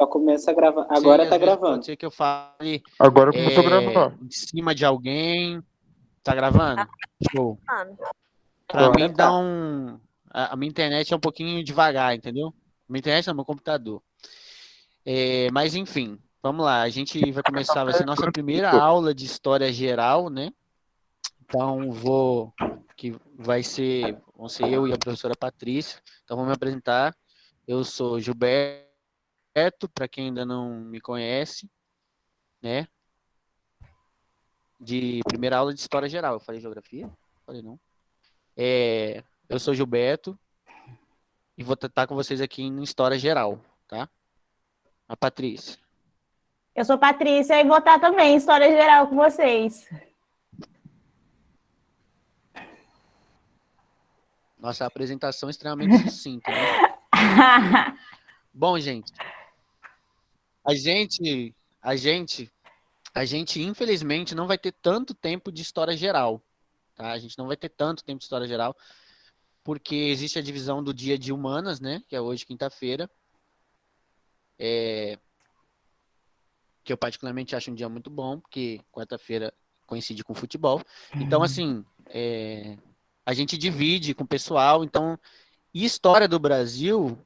Só começa a gravar. Sei, Agora às tá vezes gravando. pode ser que eu fale Agora começou a gravar. em cima de alguém. Tá gravando? Show. Pra Agora mim tá. a minha internet é um pouquinho devagar, entendeu? Minha internet é meu computador. Mas enfim, vamos lá. A gente vai começar, vai ser nossa primeira aula de história geral, né? Então vão ser eu e a professora Patrícia. Então vou me apresentar. Eu sou Gilberto, para quem ainda não me conhece, né? De primeira aula de história geral. Eu falei geografia? Falei não. Eu sou Gilberto e vou estar com vocês aqui em história geral, tá? A Patrícia. Eu sou Patrícia e vou estar também em História Geral com vocês. Nossa apresentação é extremamente sucinta, né? Bom, gente, a gente infelizmente não vai ter tanto tempo de história geral, tá? A gente não vai ter tanto tempo de história geral, porque existe a divisão do dia de humanas, né? Que é hoje, quinta-feira. Que eu particularmente acho um dia muito bom, porque quarta-feira coincide com futebol. Então, assim, a gente divide com o pessoal, então, e história do Brasil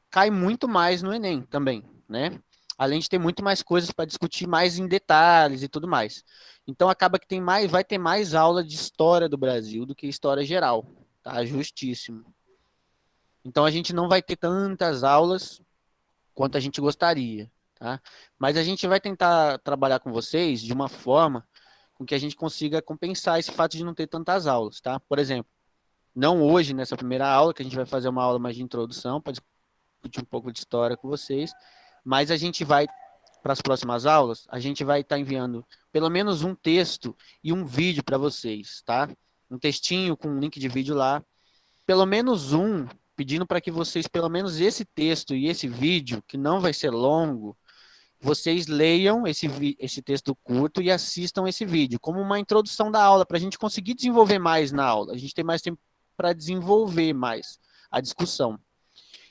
cai muito mais no Enem também, né? Além de ter muito mais coisas para discutir mais em detalhes e tudo mais. Então acaba que vai ter mais aula de história do Brasil do que história geral, tá? Justíssimo. Então a gente não vai ter tantas aulas quanto a gente gostaria, tá? Mas a gente vai tentar trabalhar com vocês de uma forma com que a gente consiga compensar esse fato de não ter tantas aulas, tá? Por exemplo, não hoje nessa primeira aula, que a gente vai fazer uma aula mais de introdução para discutir um pouco de história com vocês, mas a gente vai, para as próximas aulas, a gente vai estar enviando pelo menos um texto e um vídeo para vocês, tá? Um textinho com um link de vídeo lá, pelo menos um, pedindo para que vocês, pelo menos esse texto e esse vídeo, que não vai ser longo, vocês leiam esse texto curto e assistam esse vídeo, como uma introdução da aula, para a gente conseguir desenvolver mais na aula, a gente tem mais tempo para desenvolver mais a discussão.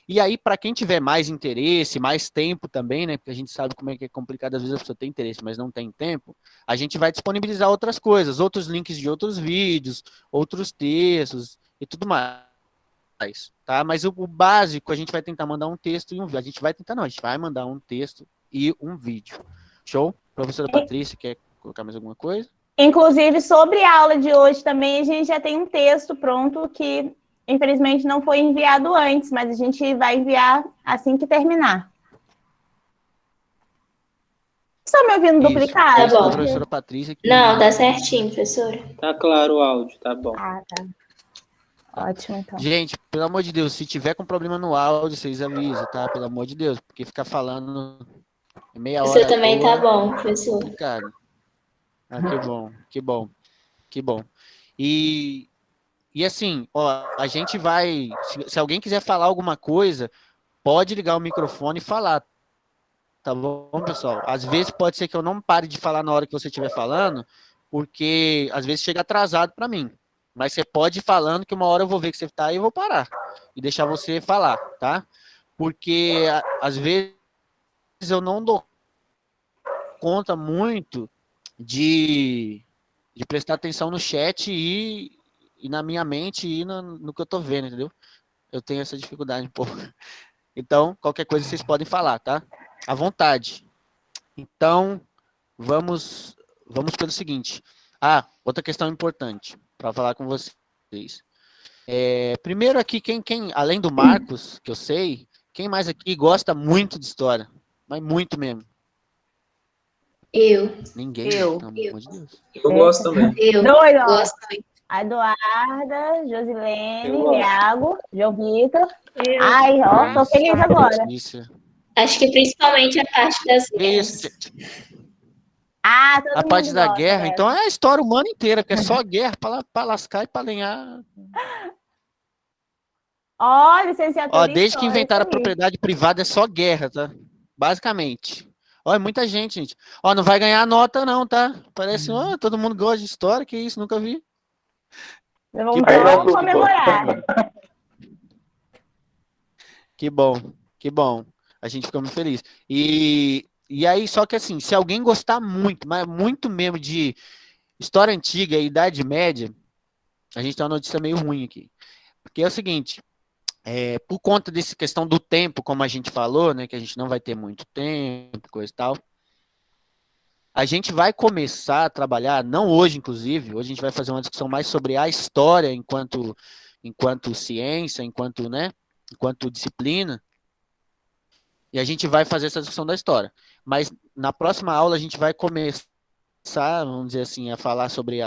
E aí, para quem tiver mais interesse, mais tempo também, né? Porque a gente sabe como é que é complicado, às vezes a pessoa tem interesse, mas não tem tempo, a gente vai disponibilizar outras coisas, outros links de outros vídeos, outros textos e tudo mais, tá? Mas o básico, a gente vai tentar mandar um texto e um vídeo. A gente vai tentar, não, a gente vai mandar um texto e um vídeo. Show? Professora Patrícia, quer colocar mais alguma coisa? Inclusive, sobre a aula de hoje também, a gente já tem um texto pronto que, infelizmente, não foi enviado antes, mas a gente vai enviar assim que terminar. Estão me ouvindo duplicado? Tá bom. Da Professora Patrícia. Não, tá certinho, professora. Tá claro o áudio, tá bom. Ah, tá. Ótimo, então. Gente, pelo amor de Deus, se tiver com problema no áudio, vocês avisam, tá? Pelo amor de Deus, porque ficar falando meia hora. Você também tá bom, professor. Cara. Ah, que bom, que bom, que bom. E assim, ó, a gente vai. Se alguém quiser falar alguma coisa, pode ligar o microfone e falar. Tá bom, pessoal? Às vezes pode ser que eu não pare de falar na hora que você estiver falando, porque às vezes chega atrasado para mim. Mas você pode ir falando que uma hora eu vou ver que você tá e eu vou parar e deixar você falar, tá? Porque às vezes eu não dou conta muito de prestar atenção no chat e na minha mente e no que eu tô vendo, entendeu? Eu tenho essa dificuldade um pouco. Então, qualquer coisa vocês podem falar, tá? À vontade. Então, vamos pelo seguinte. Ah, outra questão importante para falar com vocês. Primeiro aqui, quem, além do Marcos, que eu sei, quem mais aqui gosta muito de história? Mas muito mesmo. Eu. Ninguém, Eu. pelo amor de Deus. Eu gosto também. Eu Dois, ó. gosto muito. A Eduarda, Josilene, Eu gosto. Iago, João Vitor. Ai, ó, tô feliz agora. Notícia. Acho que principalmente a parte das Que isso, guerras. gente? Ah, todo A parte mundo da gosta guerra, dessa. então é a história humana inteira, porque é só guerra para lascar e para lenhar. Ó, licenciatura Ó, em desde que História, inventaram a isso aí. propriedade privada é só guerra, tá? Basicamente. Ó, é muita gente, gente. Ó, não vai ganhar nota não, tá? Parece, ó, todo mundo gosta de história, que isso, nunca vi. Vamos Que bom. comemorar. Que bom, que bom. A gente fica muito feliz. E aí, só que assim, se alguém gostar muito, mas muito mesmo de história antiga e Idade Média, a gente tem uma notícia meio ruim aqui. Porque é o seguinte, por conta dessa questão do tempo, como a gente falou, né, que a gente não vai ter muito tempo, coisa e tal, a gente vai começar a trabalhar, não hoje, inclusive, hoje a gente vai fazer uma discussão mais sobre a história enquanto ciência, enquanto disciplina, e a gente vai fazer essa discussão da história. Mas na próxima aula a gente vai começar, vamos dizer assim, a falar sobre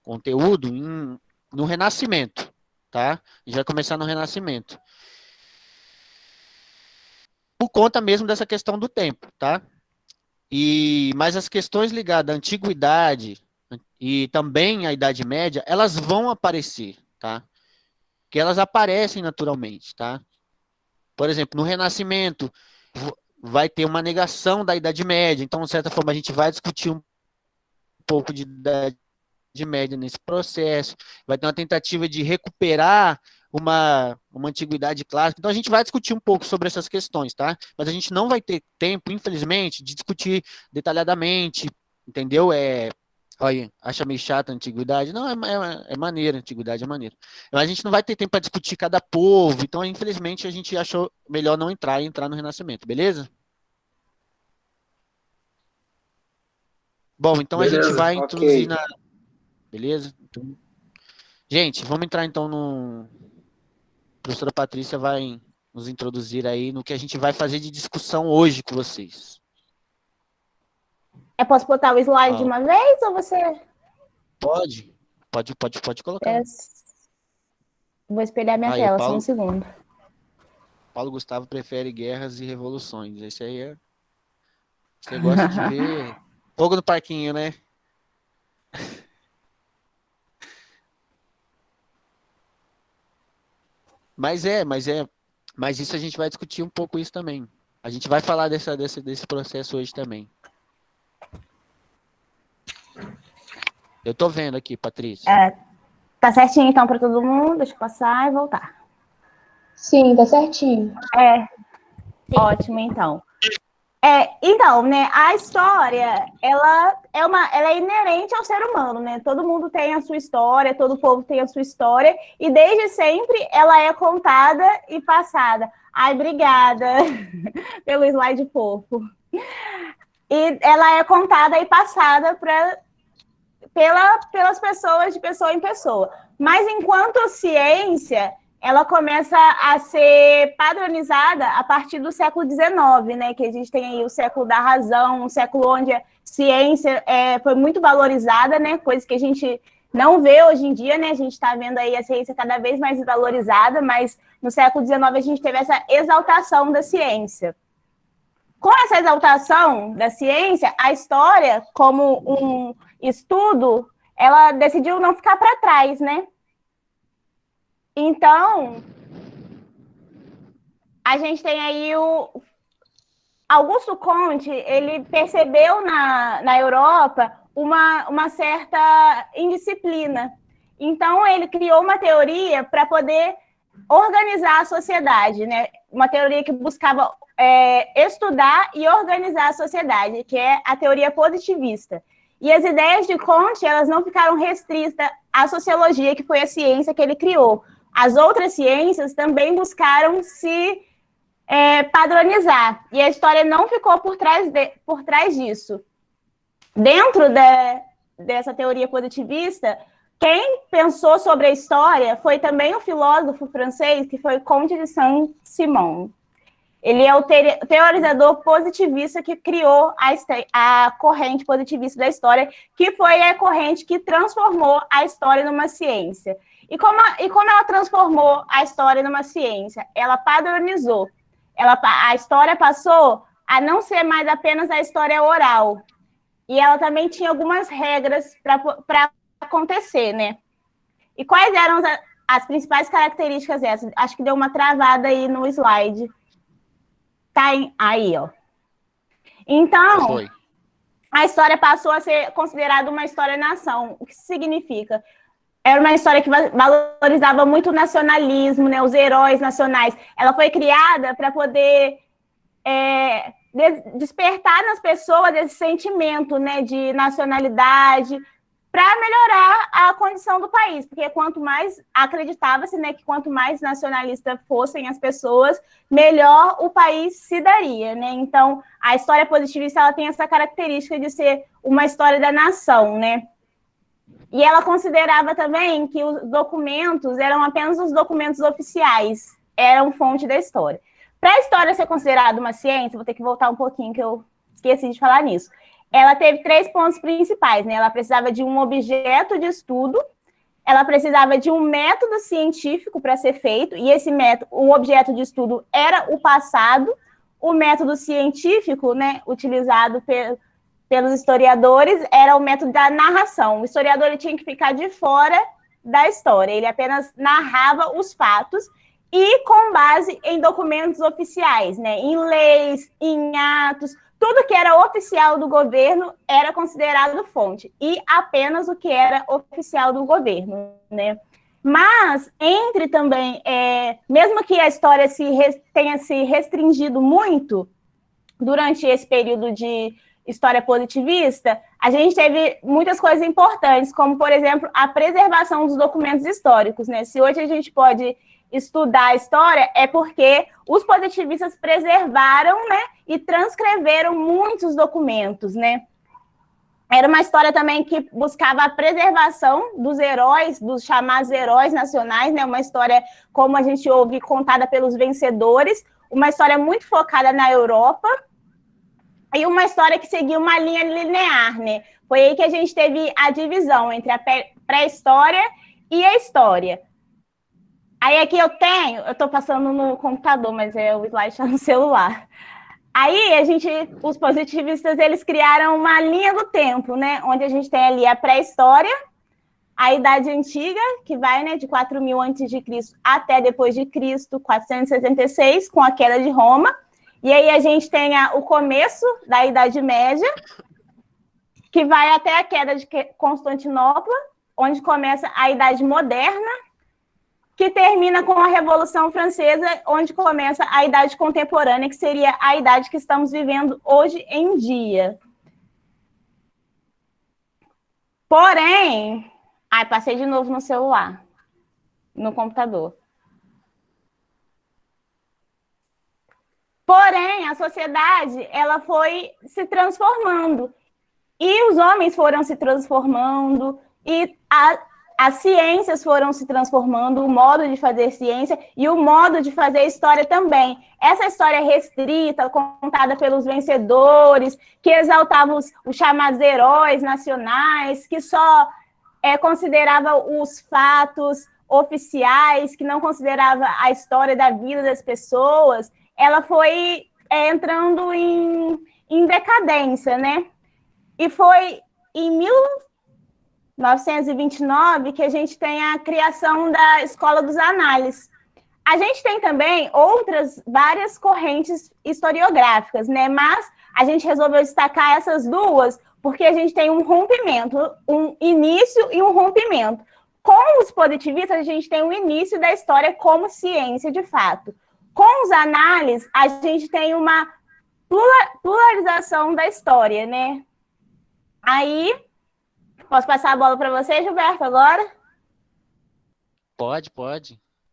conteúdo no Renascimento, tá? A gente vai começar no Renascimento. Por conta mesmo dessa questão do tempo, tá? Mas as questões ligadas à antiguidade e também à Idade Média, elas vão aparecer, tá? Que elas aparecem naturalmente, tá? Por exemplo, no Renascimento vai ter uma negação da Idade Média, então, de certa forma, a gente vai discutir um pouco de Idade Média nesse processo, vai ter uma tentativa de recuperar uma antiguidade clássica, então a gente vai discutir um pouco sobre essas questões, tá? Mas a gente não vai ter tempo, infelizmente, de discutir detalhadamente, entendeu? Olha, acha meio chata a antiguidade? Não, é maneira, a antiguidade é maneira. Mas a gente não vai ter tempo para discutir cada povo, então, infelizmente, a gente achou melhor não entrar e entrar no Renascimento, beleza? Bom, então Beleza, a gente vai ok. introduzir na... Beleza? Então... Gente, vamos entrar então no... A professora Patrícia vai nos introduzir aí no que a gente vai fazer de discussão hoje com vocês. Posso botar o slide de uma vez ou você... Pode colocar. Vou espelhar minha Aí, tela, só um segundo. Paulo Gustavo prefere guerras e revoluções. Esse aí é... Você gosta de ver fogo no parquinho, né? Mas isso a gente vai discutir um pouco isso também. A gente vai falar desse processo hoje também. Eu tô vendo aqui, Patrícia. Tá certinho então para todo mundo? Deixa eu passar e voltar. Sim, tá certinho. Ótimo, então. Então, né, a história, ela é inerente ao ser humano, né? Todo mundo tem a sua história, todo povo tem a sua história, e desde sempre ela é contada e passada. Ai, obrigada pelo slide fofo. E ela é contada e passada pelas pessoas, de pessoa em pessoa. Mas enquanto ciência, ela começa a ser padronizada a partir do século XIX, né? Que a gente tem aí o século da razão, um século onde a ciência foi muito valorizada, né? Coisa que a gente não vê hoje em dia, né? A gente está vendo aí a ciência cada vez mais valorizada, mas no século XIX a gente teve essa exaltação da ciência. Com essa exaltação da ciência, a história, como um estudo, ela decidiu não ficar para trás, né? Então, a gente tem aí o Augusto Comte, ele percebeu na Europa uma certa indisciplina. Então, ele criou uma teoria para poder organizar a sociedade, né? Uma teoria que buscava estudar e organizar a sociedade, que é a teoria positivista. E as ideias de Comte, elas não ficaram restritas à sociologia, que foi a ciência que ele criou. As outras ciências também buscaram se padronizar, e a história não ficou por trás disso. Dentro dessa teoria positivista, quem pensou sobre a história foi também o filósofo francês, que foi Comte de Saint-Simon. Ele é o teorizador positivista que criou a corrente positivista da história, que foi a corrente que transformou a história numa ciência. E como ela transformou a história numa ciência? Ela padronizou. A história passou a não ser mais apenas a história oral. E ela também tinha algumas regras para acontecer, né? E quais eram as principais características dessas? Acho que deu uma travada aí no slide. Tá aí, ó. Então, a história passou a ser considerada uma história-nação. O que isso significa? Era uma história que valorizava muito o nacionalismo, né, os heróis nacionais. Ela foi criada para poder despertar nas pessoas esse sentimento, né, de nacionalidade, para melhorar a condição do país, porque quanto mais acreditava-se, né, que quanto mais nacionalistas fossem as pessoas, melhor o país se daria, né? Então, a história positivista ela tem essa característica de ser uma história da nação, né? E ela considerava também que os documentos eram apenas os documentos oficiais, eram fonte da história. Para a história ser considerada uma ciência, vou ter que voltar um pouquinho, que eu esqueci de falar nisso. Ela teve 3 pontos principais, né? Ela precisava de um objeto de estudo, ela precisava de um método científico para ser feito, e esse método, o objeto de estudo era o passado, o método científico, né, utilizado pelos historiadores, era o método da narração. O historiador ele tinha que ficar de fora da história, ele apenas narrava os fatos, e com base em documentos oficiais, né, em leis, em atos, tudo que era oficial do governo era considerado fonte, e apenas o que era oficial do governo, né? Mas, entre também, mesmo que a história tenha se restringido muito durante esse período de história positivista, a gente teve muitas coisas importantes, como, por exemplo, a preservação dos documentos históricos, né? Se hoje a gente pode estudar a história, é porque os positivistas preservaram, né, e transcreveram muitos documentos, né? Era uma história também que buscava a preservação dos heróis, dos chamados heróis nacionais, né? Uma história, como a gente ouve, contada pelos vencedores, uma história muito focada na Europa, e uma história que seguia uma linha linear, né? Foi aí que a gente teve a divisão entre a pré-história e a história. Aí aqui eu estou passando no computador, mas o slide está no celular. Aí os positivistas, eles criaram uma linha do tempo, né? Onde a gente tem ali a pré-história, a Idade Antiga, que vai, né, de 4.000 a.C. até depois de Cristo, 466, com a queda de Roma. E aí a gente tem o começo da Idade Média, que vai até a queda de Constantinopla, onde começa a Idade Moderna, que termina com a Revolução Francesa, onde começa a Idade Contemporânea, que seria a idade que estamos vivendo hoje em dia. Porém... passei de novo no celular, no computador. Porém, a sociedade, ela foi se transformando. E os homens foram se transformando, e as ciências foram se transformando, o modo de fazer ciência e o modo de fazer história também. Essa história restrita, contada pelos vencedores, que exaltava os chamados heróis nacionais, que só considerava os fatos oficiais, que não considerava a história da vida das pessoas, ela foi entrando em decadência, né? E foi em 1929 que a gente tem a criação da Escola dos Análises. A gente tem também várias correntes historiográficas, né? Mas a gente resolveu destacar essas duas porque a gente tem um rompimento, um início e um rompimento. Com os positivistas, a gente tem o início da história como ciência de fato. Com os análises, a gente tem uma pluralização da história, né? Aí, posso passar a bola para você, Gilberto, agora? Pode.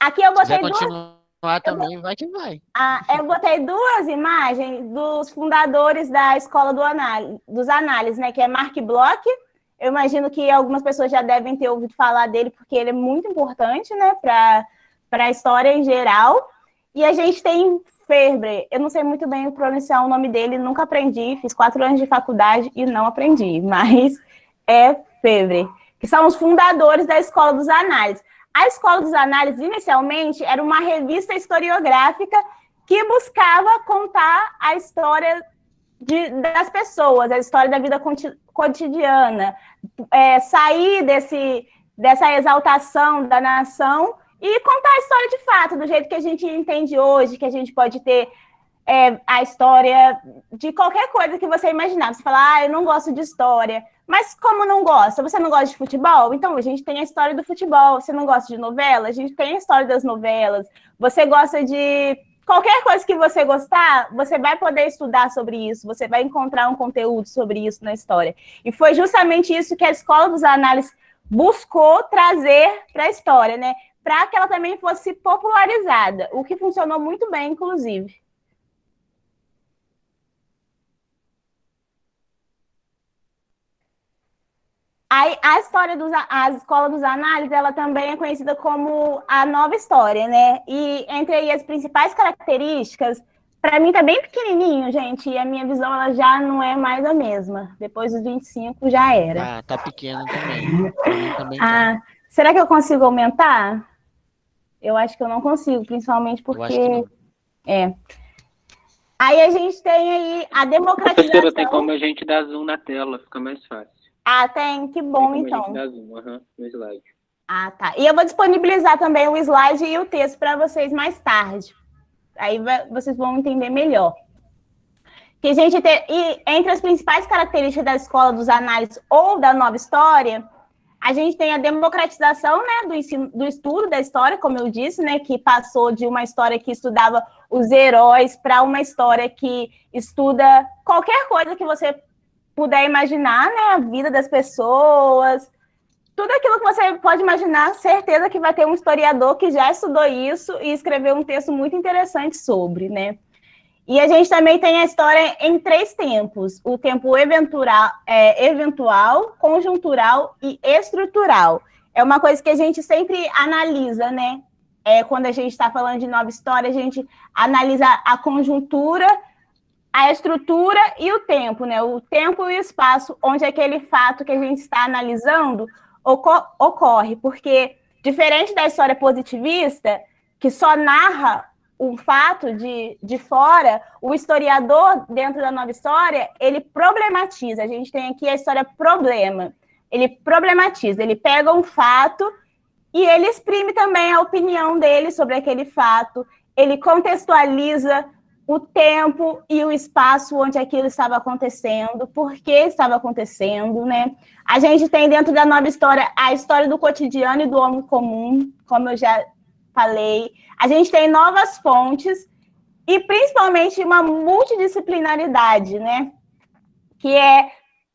Aqui eu botei duas... continuar também, vai que vai. Eu botei 2 imagens dos fundadores da Escola dos Análises, né? Que é Mark Bloch. Eu imagino que algumas pessoas já devem ter ouvido falar dele, porque ele é muito importante, né? Para a história em geral. E a gente tem Febvre. Eu não sei muito bem pronunciar o nome dele, nunca aprendi. Fiz 4 anos de faculdade e não aprendi, mas é Febvre, que são os fundadores da Escola dos Análises. A Escola dos Análises, inicialmente, era uma revista historiográfica que buscava contar a história das pessoas, a história da vida cotidiana, sair dessa exaltação da nação e contar a história de fato, do jeito que a gente entende hoje, que a gente pode ter a história de qualquer coisa que você imaginar. Você fala, eu não gosto de história. Mas como não gosta? Você não gosta de futebol? Então, a gente tem a história do futebol. Você não gosta de novela? A gente tem a história das novelas. Você gosta de qualquer coisa que você gostar, você vai poder estudar sobre isso, você vai encontrar um conteúdo sobre isso na história. E foi justamente isso que a Escola dos Análises buscou trazer para a história, né? Para que ela também fosse popularizada, o que funcionou muito bem, inclusive. A Escola dos Análises, ela também é conhecida como a nova história, né? E entre aí as principais características, para mim tá bem pequenininho, gente, e a minha visão ela já não é mais a mesma. Depois dos 25 já era. Ah, tá pequeno também. Pra mim também tá. Será que eu consigo aumentar? Eu acho que eu não consigo, principalmente Eu acho que porque... não. Aí a gente tem aí a democratização... Professora, tem como a gente dar zoom na tela, fica mais fácil. Tem, que bom, tem como então. a gente dar zoom, no slide. Tá. E eu vou disponibilizar também o slide e o texto para vocês mais tarde. Aí vocês vão entender melhor. Que a gente tem, e entre as principais características da Escola dos Análises ou da Nova História, a gente tem a democratização, né, do estudo da história, como eu disse, né, que passou de uma história que estudava os heróis para uma história que estuda qualquer coisa que você puder imaginar, né, a vida das pessoas, tudo aquilo que você pode imaginar, certeza que vai ter um historiador que já estudou isso e escreveu um texto muito interessante sobre, né. E a gente também tem a história em 3 tempos, o tempo eventual, conjuntural e estrutural. É uma coisa que a gente sempre analisa, né? Quando a gente está falando de nova história, a gente analisa a conjuntura, a estrutura e o tempo, né? O tempo e o espaço onde aquele fato que a gente está analisando ocorre. Porque, diferente da história positivista, que só narra um fato de fora, o historiador, dentro da nova história, ele problematiza. A gente tem aqui a história problema. Ele problematiza, ele pega um fato e ele exprime também a opinião dele sobre aquele fato, ele contextualiza o tempo e o espaço onde aquilo estava acontecendo, por que estava acontecendo, né? A gente tem dentro da nova história a história do cotidiano e do homem comum, como eu já falei. A gente tem novas fontes e, principalmente, uma multidisciplinaridade, né? Que é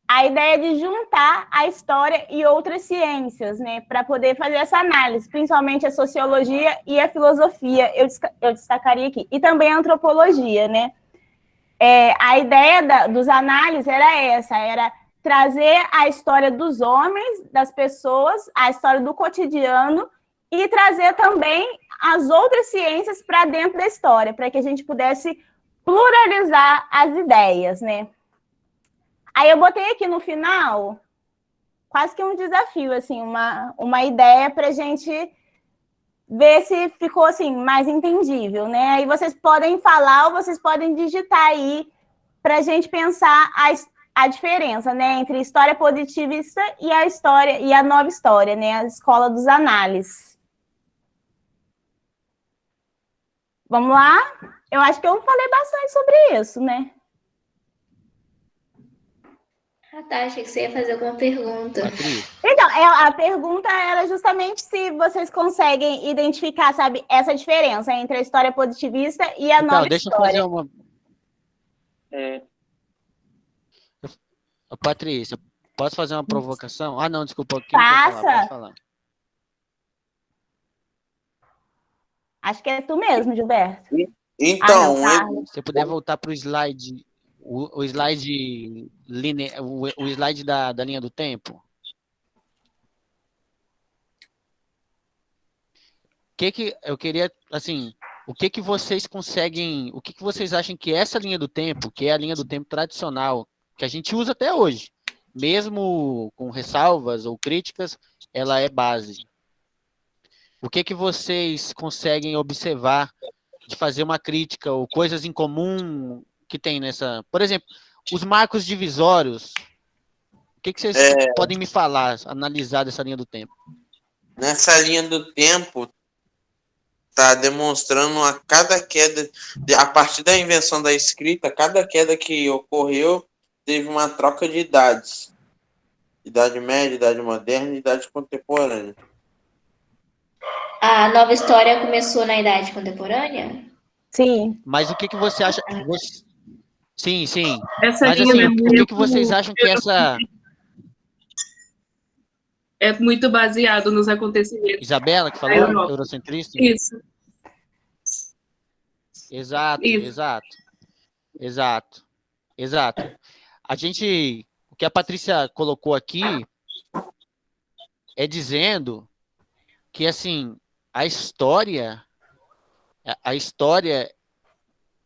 a ideia de juntar a história e outras ciências, né? Para poder fazer essa análise, principalmente a sociologia e a filosofia, eu destacaria aqui. E também a antropologia, né? A ideia dos análises era essa, era trazer a história dos homens, das pessoas, a história do cotidiano, e trazer também as outras ciências para dentro da história, para que a gente pudesse pluralizar as ideias, né? Aí eu botei aqui no final quase que um desafio, assim, uma ideia para a gente ver se ficou assim mais entendível, né? Aí vocês podem falar ou vocês podem digitar aí para a gente pensar a diferença, né, entre história positivista e a história e a nova história, né? A Escola dos Análises. Vamos lá? Eu acho que eu falei bastante sobre isso, né? Tá, achei que você ia fazer alguma pergunta. Então, a pergunta era justamente se vocês conseguem identificar, sabe, essa diferença entre a história positivista e a nova Deixa história. eu fazer uma... Patrícia, posso fazer uma provocação? Não, desculpa. Quem quer falar? Pode falar. Acho que é tu mesmo, Gilberto. Então, se você puder voltar para o slide, o slide da linha do tempo. Eu queria, assim, o que vocês conseguem, o que vocês acham que essa linha do tempo, que é a linha do tempo tradicional, que a gente usa até hoje, mesmo com ressalvas ou críticas, ela é base. O que vocês conseguem observar de fazer uma crítica ou coisas em comum que tem nessa... Por exemplo, os marcos divisórios. O que vocês podem me falar, analisar dessa linha do tempo? Nessa linha do tempo, está demonstrando a cada queda, a partir da invenção da escrita, cada queda que ocorreu teve uma troca de idades. Idade média, idade moderna e idade contemporânea. A nova história começou na idade contemporânea? Sim. Mas o que que você acha? Sim, sim. Essa Mas linha assim, é o que que vocês acham que essa... muito baseado nos acontecimentos Isabela que da falou, Europa. eurocentrista? Isso, Exato, isso. exato, exato, exato. O que a Patrícia colocou aqui é dizendo que, assim, a história, a história,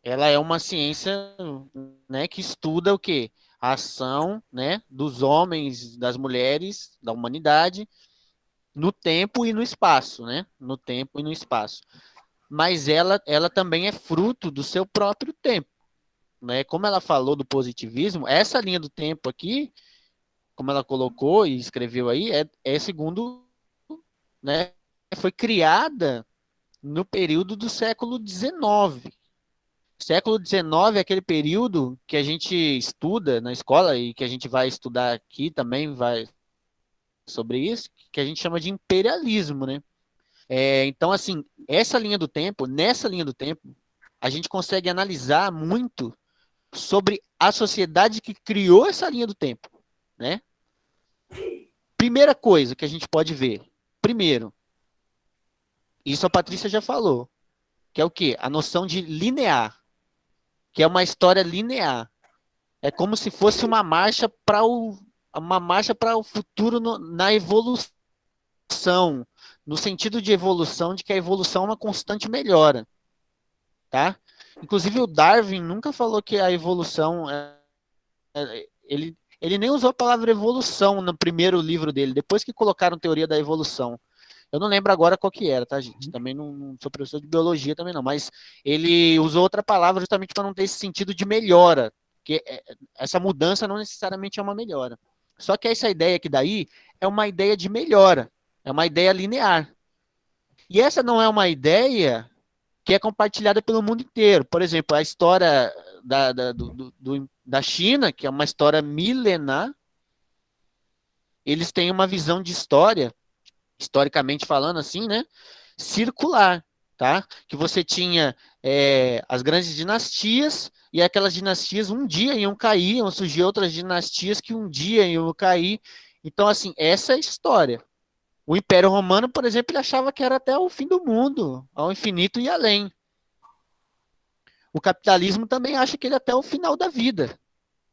ela é uma ciência, né, que estuda o quê? A ação, né, dos homens, das mulheres, da humanidade, no tempo e no espaço, né? No tempo e no espaço. Mas ela também é fruto do seu próprio tempo, né? Como ela falou do positivismo, essa linha do tempo aqui, como ela colocou e escreveu aí, é segundo, né? Foi criada no período do século XIX. Século XIX é aquele período que a gente estuda na escola e que a gente vai estudar aqui também, vai sobre isso, que a gente chama de imperialismo, né? Então, assim, nessa linha do tempo, a gente consegue analisar muito sobre a sociedade que criou essa linha do tempo, né? Primeira coisa que a gente pode ver, primeiro, isso a Patrícia já falou, que é o quê? A noção de linear, que é uma história linear. É como se fosse uma marcha para o futuro na evolução, no sentido de evolução, de que a evolução é uma constante melhora, tá? Inclusive o Darwin nunca falou que a evolução ele nem usou a palavra evolução no primeiro livro dele, depois que colocaram teoria da evolução. Eu não lembro agora qual que era, tá, gente? Também não sou professor de biologia também não, mas ele usou outra palavra justamente para não ter esse sentido de melhora, que essa mudança não necessariamente é uma melhora. Só que essa ideia aqui daí é uma ideia de melhora, é uma ideia linear. E essa não é uma ideia que é compartilhada pelo mundo inteiro. Por exemplo, a história da China, que é uma história milenar, eles têm uma visão de história, historicamente falando assim, né, circular, tá? Que você tinha as grandes dinastias, e aquelas dinastias um dia iam cair, iam surgir outras dinastias que um dia iam cair. Então, assim, essa é a história. O Império Romano, por exemplo, ele achava que era até o fim do mundo, ao infinito e além. O capitalismo também acha que ele é até o final da vida.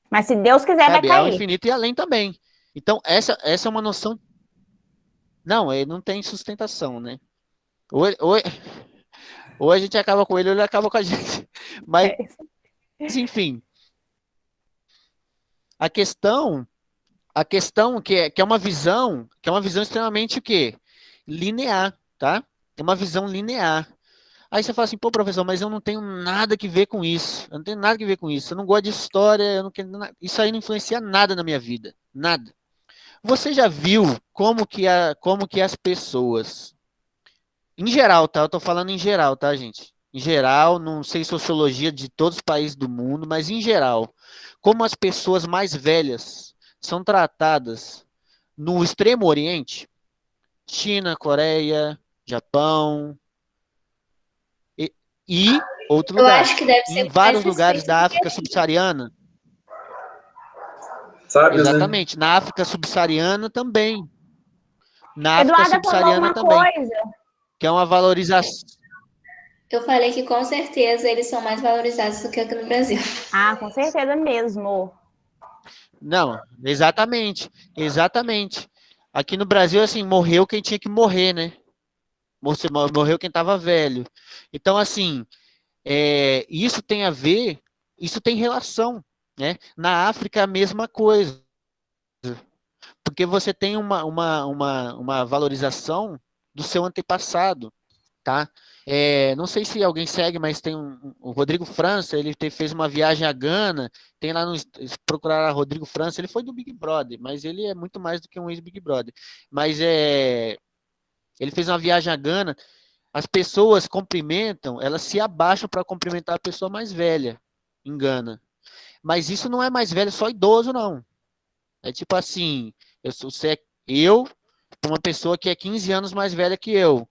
Mas se Deus quiser, Sabe? vai Ao cair. infinito e além também. Então, essa é uma noção. Não, ele não tem sustentação, né? Ou a gente acaba com ele, ou ele acaba com a gente. Mas, É. enfim. A questão que é uma visão, extremamente o quê? Linear, tá? É uma visão linear. Aí você fala assim, pô, professor, mas eu não tenho nada que ver com isso. Eu não tenho nada que ver com isso. Eu não gosto de história, eu não quero isso aí não influencia nada na minha vida. Nada. Você já viu como que as pessoas, em geral, tá? Eu tô falando em geral, tá, gente? Em geral, não sei sociologia de todos os países do mundo, mas em geral, como as pessoas mais velhas são tratadas no Extremo Oriente, China, Coreia, Japão e outro Eu lugar, acho que deve ser em com vários mais lugares respeito da do que África aqui. subsaariana, Sabe, né? exatamente, na África subsaariana também, na África Eduarda falou subsaariana alguma também, coisa. que é uma valorização. Eu falei que com certeza eles são mais valorizados do que aqui no Brasil. Ah, com certeza mesmo. Não, exatamente, exatamente. Aqui no Brasil, assim, morreu quem tinha que morrer, né? Morreu quem estava velho. Então, assim, isso tem a ver, isso tem relação, né? Na África, a mesma coisa. Porque você tem uma valorização do seu antepassado, tá? Não sei se alguém segue, mas tem o Rodrigo França, ele fez uma viagem a Gana, tem lá no procurar Rodrigo França, ele foi do Big Brother, mas ele é muito mais do que um ex-Big Brother. Mas ele fez uma viagem a Gana, as pessoas cumprimentam, elas se abaixam para cumprimentar a pessoa mais velha em Gana. Mas isso não é mais velho, só idoso, não. É tipo assim, eu para uma pessoa que é 15 anos mais velha que eu.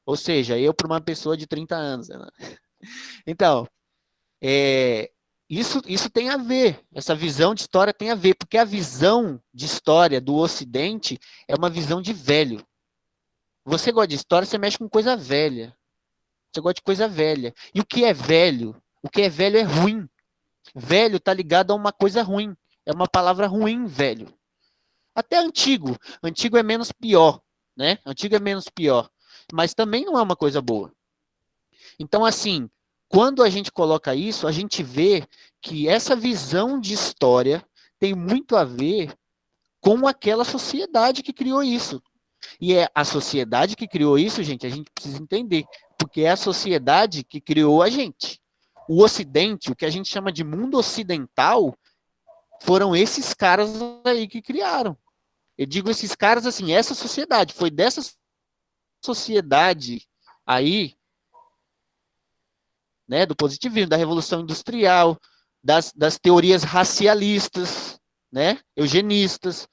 Ou seja, eu para uma pessoa de 30 anos. Né? Então, isso tem a ver, essa visão de história tem a ver, porque a visão de história do Ocidente é uma visão de velho. Você gosta de história, você mexe com coisa velha. Você gosta de coisa velha. E o que é velho? O que é velho é ruim. Velho está ligado a uma coisa ruim. É uma palavra ruim, velho. Até antigo. Antigo é menos pior, né? Antigo é menos pior. Mas também não é uma coisa boa. Então, assim, quando a gente coloca isso, a gente vê que essa visão de história tem muito a ver com aquela sociedade que criou isso. E é a sociedade que criou isso, gente, a gente precisa entender. Porque é a sociedade que criou a gente. O Ocidente, o que a gente chama de mundo ocidental, foram esses caras aí que criaram. Eu digo esses caras assim, essa sociedade, foi dessa sociedade aí, né, do positivismo, da Revolução Industrial, das teorias racialistas, né, eugenistas,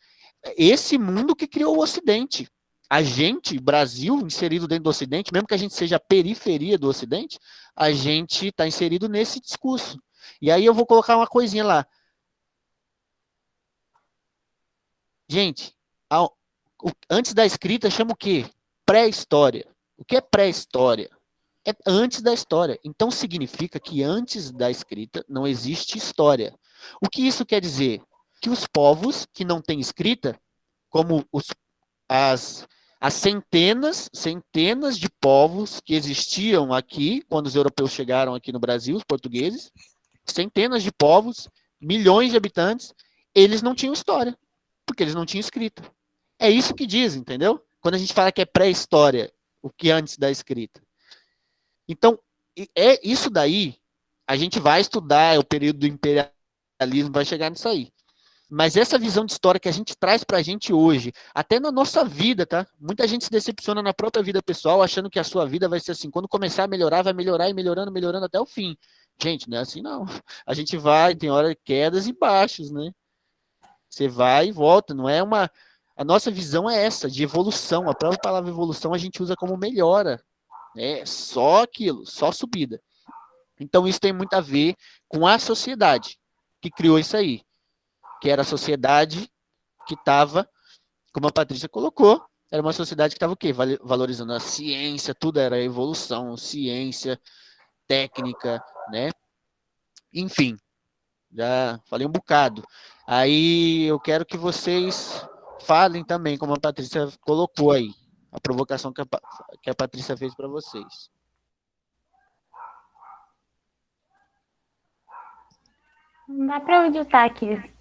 esse mundo que criou o Ocidente. A gente, Brasil, inserido dentro do Ocidente, mesmo que a gente seja a periferia do Ocidente, a gente está inserido nesse discurso. E aí eu vou colocar uma coisinha lá. Gente, antes da escrita chama o quê? Pré-história. O que é pré-história? É antes da história. Então significa que antes da escrita não existe história. O que isso quer dizer? Que os povos que não têm escrita, como as centenas de povos que existiam aqui, quando os europeus chegaram aqui no Brasil, os portugueses, centenas de povos, milhões de habitantes, eles não tinham história, porque eles não tinham escrita. É isso que diz, entendeu? Quando a gente fala que é pré-história, o que antes da escrita. Então, é isso daí, a gente vai estudar, é o período do imperialismo, vai chegar nisso aí. Mas essa visão de história que a gente traz pra gente hoje, até na nossa vida, tá? Muita gente se decepciona na própria vida pessoal, achando que a sua vida vai ser assim. Quando começar a melhorar, vai melhorar e melhorando, melhorando até o fim. Gente, não é assim não. A gente vai, tem hora quedas e baixos, né? Você vai e volta, não é uma... A nossa visão é essa, de evolução. A própria palavra evolução a gente usa como melhora. É só aquilo, só subida. Então isso tem muito a ver com a sociedade que criou isso aí. Que era a sociedade que estava, como a Patrícia colocou, era uma sociedade que estava o quê? Valorizando a ciência, tudo era evolução, ciência, técnica, né? Enfim, já falei um bocado. Aí eu quero que vocês falem também, como a Patrícia colocou aí, a provocação que a Patrícia fez para vocês. Não dá para eu editar aqui.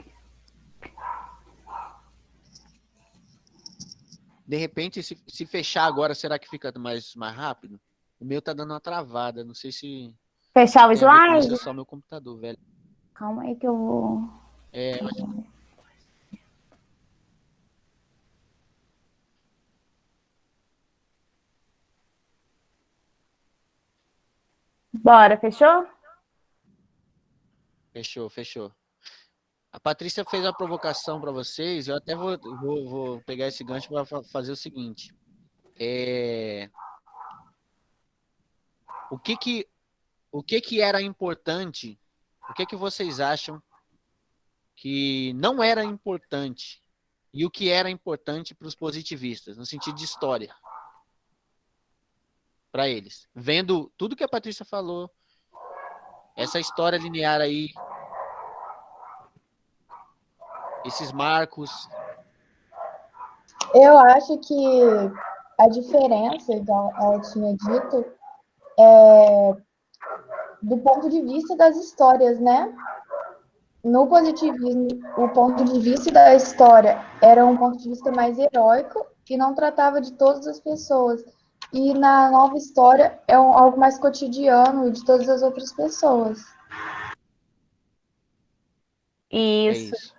De repente, se fechar agora, será que fica mais rápido? O meu tá dando uma travada, não sei se... Fechar o slide? Isso é só meu computador, velho. Calma aí que eu vou... Bora, fechou? Fechou. A Patrícia fez uma provocação para vocês, eu até vou pegar esse gancho para fazer o seguinte. O que era importante, o que vocês acham que não era importante e o que era importante para os positivistas, no sentido de história, para eles? Vendo tudo que a Patrícia falou, essa história linear aí, esses marcos. Eu acho que a diferença, igual ela tinha dito, é do ponto de vista das histórias, né? No positivismo, o ponto de vista da história era um ponto de vista mais heróico e não tratava de todas as pessoas. E na nova história é algo mais cotidiano de todas as outras pessoas. Isso. É isso.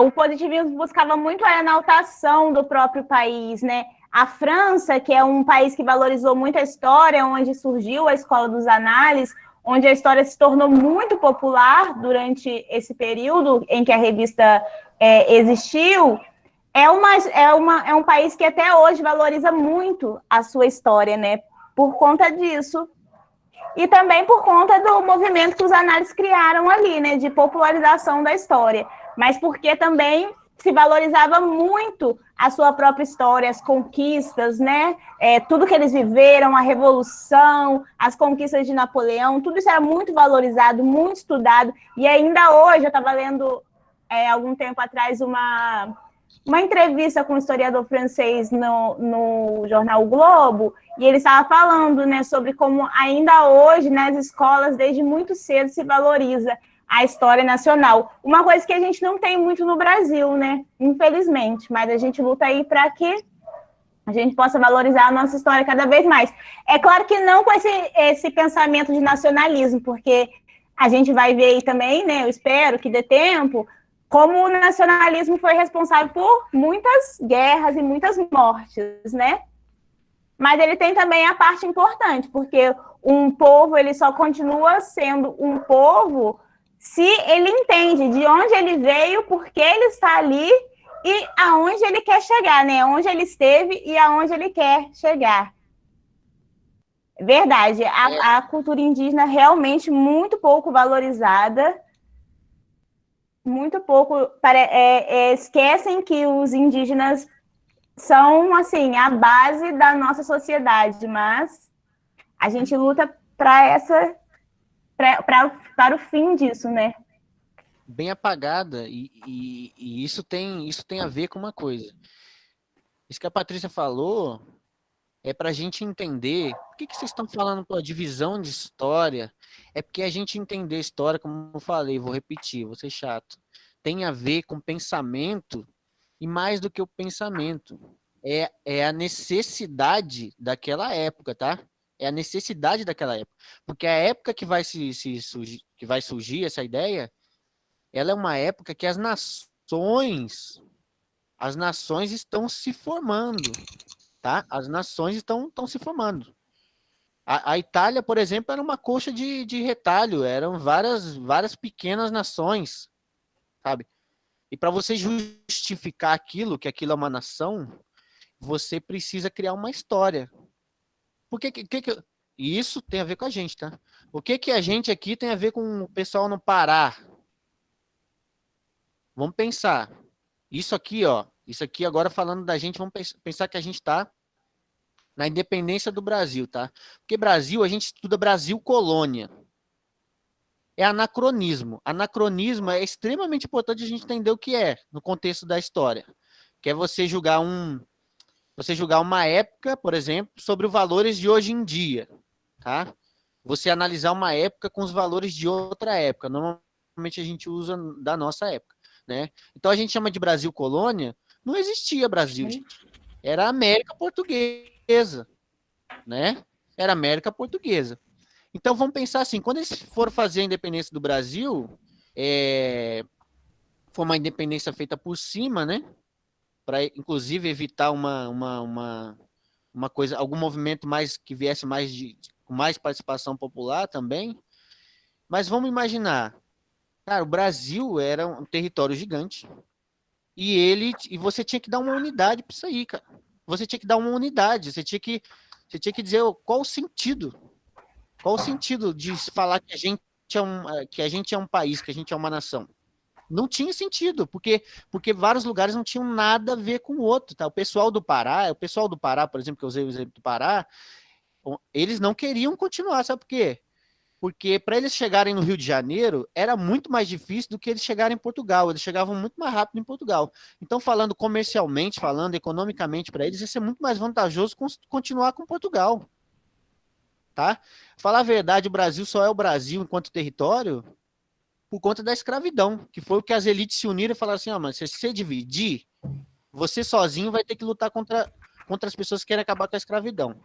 O positivismo buscava muito a enaltação do próprio país, né? A França, que é um país que valorizou muito a história, onde surgiu a Escola dos Análises, onde a história se tornou muito popular durante esse período em que a revista existiu, é um país que até hoje valoriza muito a sua história, né? Por conta disso, E também por conta do movimento que os análises criaram ali, né, de popularização da história, mas porque também se valorizava muito a sua própria história, as conquistas, né, tudo que eles viveram, a Revolução, as conquistas de Napoleão, tudo isso era muito valorizado, muito estudado, e ainda hoje, eu estava lendo algum tempo atrás uma entrevista com um historiador francês no jornal o Globo, e ele estava falando, né, sobre como ainda hoje, nas escolas, desde muito cedo, se valoriza a história nacional. Uma coisa que a gente não tem muito no Brasil, né, infelizmente, mas a gente luta aí para que a gente possa valorizar a nossa história cada vez mais. É claro que não com esse pensamento de nacionalismo, porque a gente vai ver aí também, né, eu espero que dê tempo, como o nacionalismo foi responsável por muitas guerras e muitas mortes, né? Mas ele tem também a parte importante, porque um povo ele só continua sendo um povo se ele entende de onde ele veio, por que ele está ali e aonde ele quer chegar, né? Onde ele esteve e aonde ele quer chegar. Verdade, a cultura indígena é realmente muito pouco valorizada, muito pouco, esquecem que os indígenas são, assim, a base da nossa sociedade, mas a gente luta para o fim disso, né? Bem apagada, e isso tem a ver com uma coisa. Isso que a Patrícia falou é para a gente entender. Por que vocês estão falando pela divisão de história? É porque a gente entender história, como eu falei, vou repetir, vou ser chato, tem a ver com pensamento, e mais do que o pensamento, é a necessidade daquela época, tá? É a necessidade daquela época. Porque a época que vai que vai surgir essa ideia, ela é uma época que as nações estão se formando, tá? As nações estão se formando. A Itália, por exemplo, era uma coxa de retalho, eram várias pequenas nações, sabe? E para você justificar aquilo, que aquilo é uma nação, você precisa criar uma história. Por que e isso tem a ver com a gente, tá? O que a gente aqui tem a ver com o pessoal no Pará? Vamos pensar. Isso aqui, ó. Isso aqui agora falando da gente, vamos pensar que a gente está na independência do Brasil, tá? Porque Brasil, a gente estuda Brasil colônia. É anacronismo. Anacronismo é extremamente importante a gente entender o que é no contexto da história. Que é você julgar uma época, por exemplo, sobre os valores de hoje em dia, tá? Você analisar uma época com os valores de outra época. Normalmente a gente usa da nossa época, né? Então a gente chama de Brasil colônia, não existia Brasil, gente. Era América Portuguesa, né? Era América Portuguesa. Então vamos pensar assim, quando eles foram fazer a independência do Brasil, foi uma independência feita por cima, né? Para inclusive evitar uma coisa, algum movimento mais que viesse com mais participação popular também. Mas vamos imaginar, cara, o Brasil era um território gigante e você tinha que dar uma unidade para isso aí, cara. Você tinha que dar uma unidade, você tinha que dizer qual o sentido. Qual o sentido de falar que a gente é um país, que a gente é uma nação? Não tinha sentido, porque vários lugares não tinham nada a ver com o outro, tá? O pessoal do Pará, por exemplo, que eu usei o exemplo do Pará, eles não queriam continuar, sabe por quê? Porque para eles chegarem no Rio de Janeiro, era muito mais difícil do que eles chegarem em Portugal, eles chegavam muito mais rápido em Portugal. Então, falando comercialmente, falando economicamente para eles, ia ser muito mais vantajoso continuar com Portugal. Tá? Falar a verdade, o Brasil só é o Brasil enquanto território por conta da escravidão, que foi o que as elites se uniram e falaram assim, mas se você dividir, você sozinho vai ter que lutar contra as pessoas que querem acabar com a escravidão.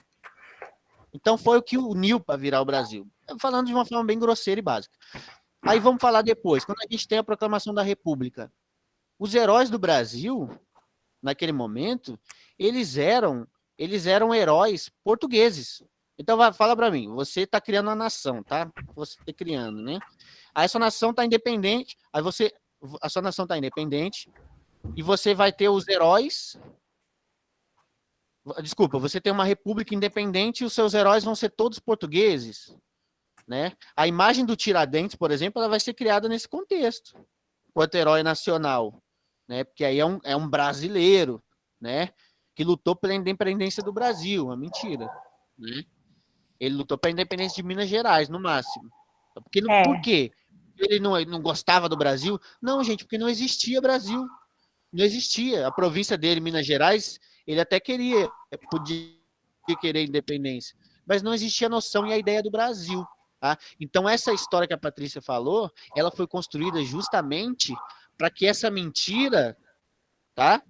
Então foi o que uniu para virar o Brasil. Falando de uma forma bem grosseira e básica. Aí vamos falar depois, quando a gente tem a proclamação da República. Os heróis do Brasil, naquele momento, eles eram heróis portugueses. Então, fala para mim, você está criando uma nação, tá? Você está criando, né? Aí a sua nação está independente, a sua nação está independente, e você vai ter os heróis. Desculpa, você tem uma república independente e os seus heróis vão ser todos portugueses. né? A imagem do Tiradentes, por exemplo, ela vai ser criada nesse contexto, enquanto herói nacional, né? Porque aí é um brasileiro, né? Que lutou pela independência do Brasil, uma mentira, né? Ele lutou pela independência de Minas Gerais, no máximo. Por quê? Ele não gostava do Brasil? Não, gente, porque não existia Brasil. Não existia. A província dele, Minas Gerais, ele até podia querer independência, mas não existia a noção e a ideia do Brasil. Tá? Então, essa história que a Patrícia falou, ela foi construída justamente para que essa mentira, tá?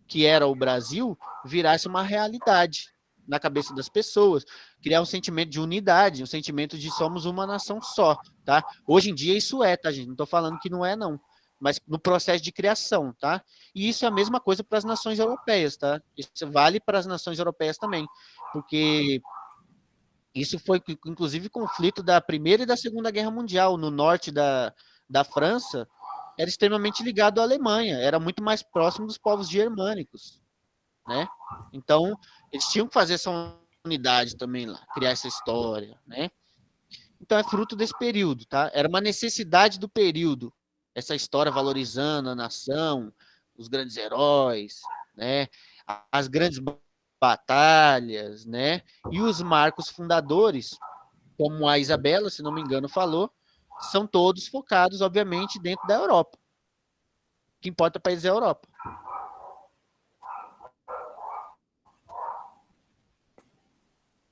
Que era o Brasil, virasse uma realidade na cabeça das pessoas, criar um sentimento de unidade, um sentimento de somos uma nação só, tá? Hoje em dia isso tá, gente? Não estou falando que não é, não, mas no processo de criação, tá? E isso é a mesma coisa para as nações europeias, tá? Isso vale para as nações europeias também, porque isso foi, inclusive, conflito da Primeira e da Segunda Guerra Mundial, no norte da França, era extremamente ligado à Alemanha, era muito mais próximo dos povos germânicos, né? Então, eles tinham que fazer essa unidade também lá, criar essa história, né? Então, é fruto desse período, tá? Era uma necessidade do período, essa história valorizando a nação, os grandes heróis, né? As grandes batalhas, né? E os marcos fundadores, como a Isabela, se não me engano, falou, são todos focados, obviamente, dentro da Europa. O que importa para eles é a Europa.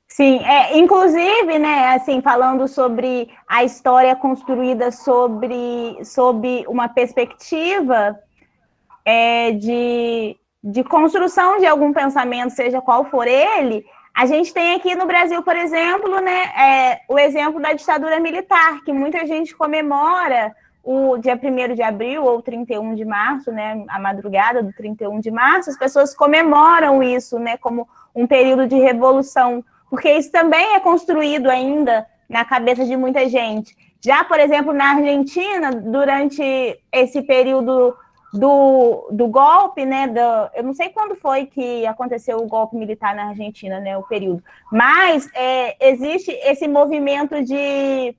Sim, inclusive, né, assim, falando sobre a história construída sob uma perspectiva de construção de algum pensamento, seja qual for ele, a gente tem aqui no Brasil, por exemplo, né, o exemplo da ditadura militar, que muita gente comemora o dia 1º de abril ou 31 de março, né, a madrugada do 31 de março, as pessoas comemoram isso, né, como um período de revolução, porque isso também é construído ainda na cabeça de muita gente. Já, por exemplo, na Argentina, durante esse período do golpe, né, eu não sei quando foi que aconteceu o golpe militar na Argentina, né, o período, mas existe esse movimento de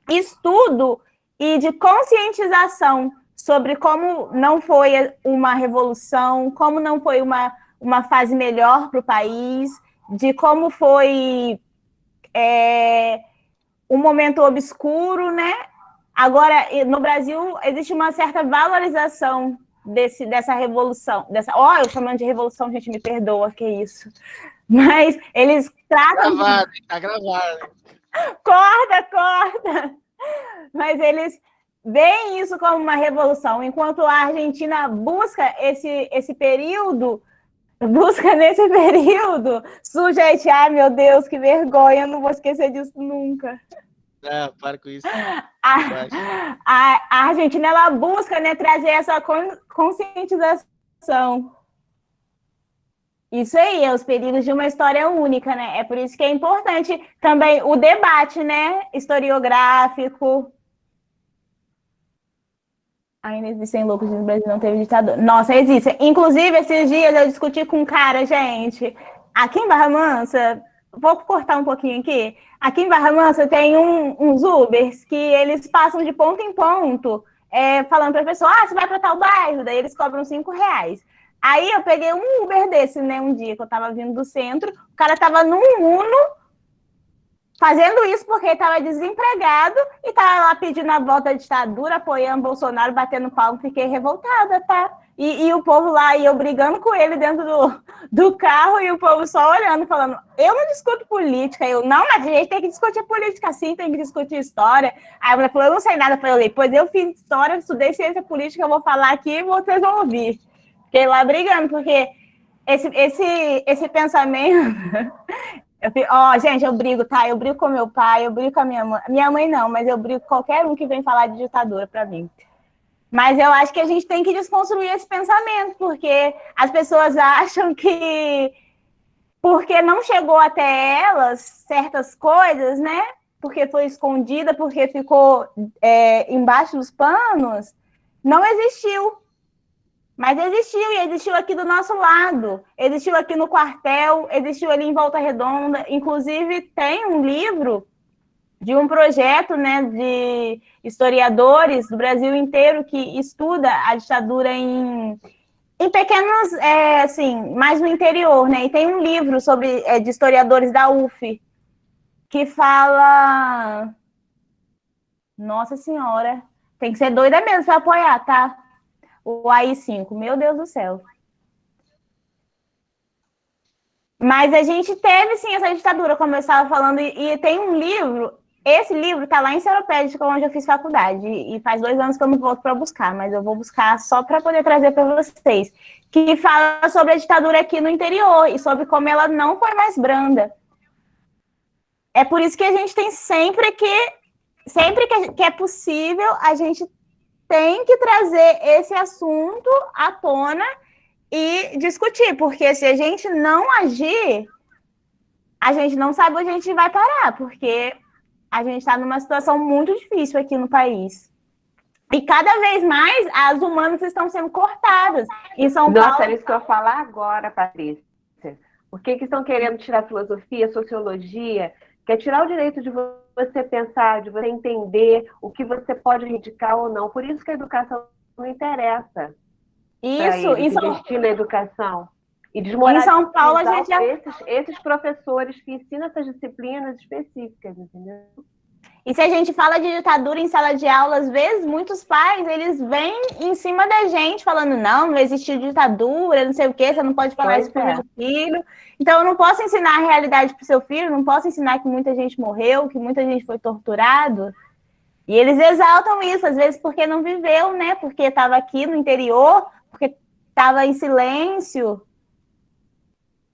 estudo e de conscientização sobre como não foi uma revolução, como não foi uma fase melhor para o país, de como foi um momento obscuro, né? Agora, no Brasil, existe uma certa valorização dessa revolução. Eu chamando de revolução, gente, me perdoa, que isso. Mas eles tratam... Tá gravado. Corta! Mas eles veem isso como uma revolução, enquanto a Argentina busca esse período... nesse período, gente, ai meu Deus, que vergonha, eu não vou esquecer disso nunca. Não, para com isso. A Argentina, ela busca, né, trazer essa conscientização. Isso aí, os períodos de uma história única, né? É por isso que é importante também o debate, né, historiográfico. Ainda existem loucos no Brasil, não teve ditador. Nossa, existe. Inclusive, esses dias eu discuti com um cara, gente, aqui em Barra Mansa, vou cortar um pouquinho aqui. Aqui em Barra Mansa tem uns Ubers que eles passam de ponto em ponto, falando para a pessoa, você vai para tal bairro, daí eles cobram R$5. Aí eu peguei um Uber desse, né, um dia que eu estava vindo do centro, o cara estava num Uno, fazendo isso porque estava desempregado e estava lá pedindo a volta da ditadura, apoiando Bolsonaro, batendo palmo, fiquei revoltada, tá? E o povo lá, e eu brigando com ele dentro do carro, e o povo só olhando, falando, eu não discuto política. Não, mas a gente tem que discutir política sim, tem que discutir história. Aí a mulher falou, eu não sei nada. Eu falei, pois eu fiz história, estudei ciência política, eu vou falar aqui e vocês vão ouvir. Fiquei lá brigando, porque esse pensamento... gente, eu brigo, tá? Eu brigo com meu pai, eu brigo com a minha mãe. Minha mãe não, mas eu brigo com qualquer um que vem falar de ditadura pra mim. Mas eu acho que a gente tem que desconstruir esse pensamento, porque as pessoas acham que porque não chegou até elas certas coisas, né? Porque foi escondida, porque ficou embaixo dos panos, não existiu. Mas existiu, e existiu aqui do nosso lado, existiu aqui no quartel, existiu ali em Volta Redonda, inclusive tem um livro de um projeto, né, de historiadores do Brasil inteiro que estuda a ditadura em pequenos, assim, mais no interior, né? E tem um livro de historiadores da UF que fala... Nossa Senhora, tem que ser doida mesmo para apoiar, tá? O AI-5, meu Deus do céu. Mas a gente teve, sim, essa ditadura, como eu estava falando, e tem um livro, esse livro está lá em Seropédica, onde eu fiz faculdade, e faz 2 anos que eu não volto para buscar, mas eu vou buscar só para poder trazer para vocês, que fala sobre a ditadura aqui no interior, e sobre como ela não foi mais branda. É por isso que a gente tem sempre que é possível, a gente tem que trazer esse assunto à tona e discutir, porque se a gente não agir, a gente não sabe onde a gente vai parar, porque a gente está numa situação muito difícil aqui no país. E cada vez mais as humanas estão sendo cortadas. Em São Paulo... Nossa, era isso que eu ia falar agora, Patrícia. Por que estão querendo tirar filosofia, sociologia? Quer tirar o direito de você pensar, de você entender o que você pode indicar ou não. Por isso que a educação não interessa. Isso, investir na educação. E desmoralizar em São Paulo, a gente esses professores que ensinam essas disciplinas específicas, entendeu? E se a gente fala de ditadura em sala de aula, às vezes, muitos pais, eles vêm em cima da gente, falando, não existe ditadura, não sei o quê, você não pode falar isso para o meu filho. Então, eu não posso ensinar a realidade para o seu filho, não posso ensinar que muita gente morreu, que muita gente foi torturado. E eles exaltam isso, às vezes, porque não viveu, né? Porque estava aqui no interior, porque estava em silêncio.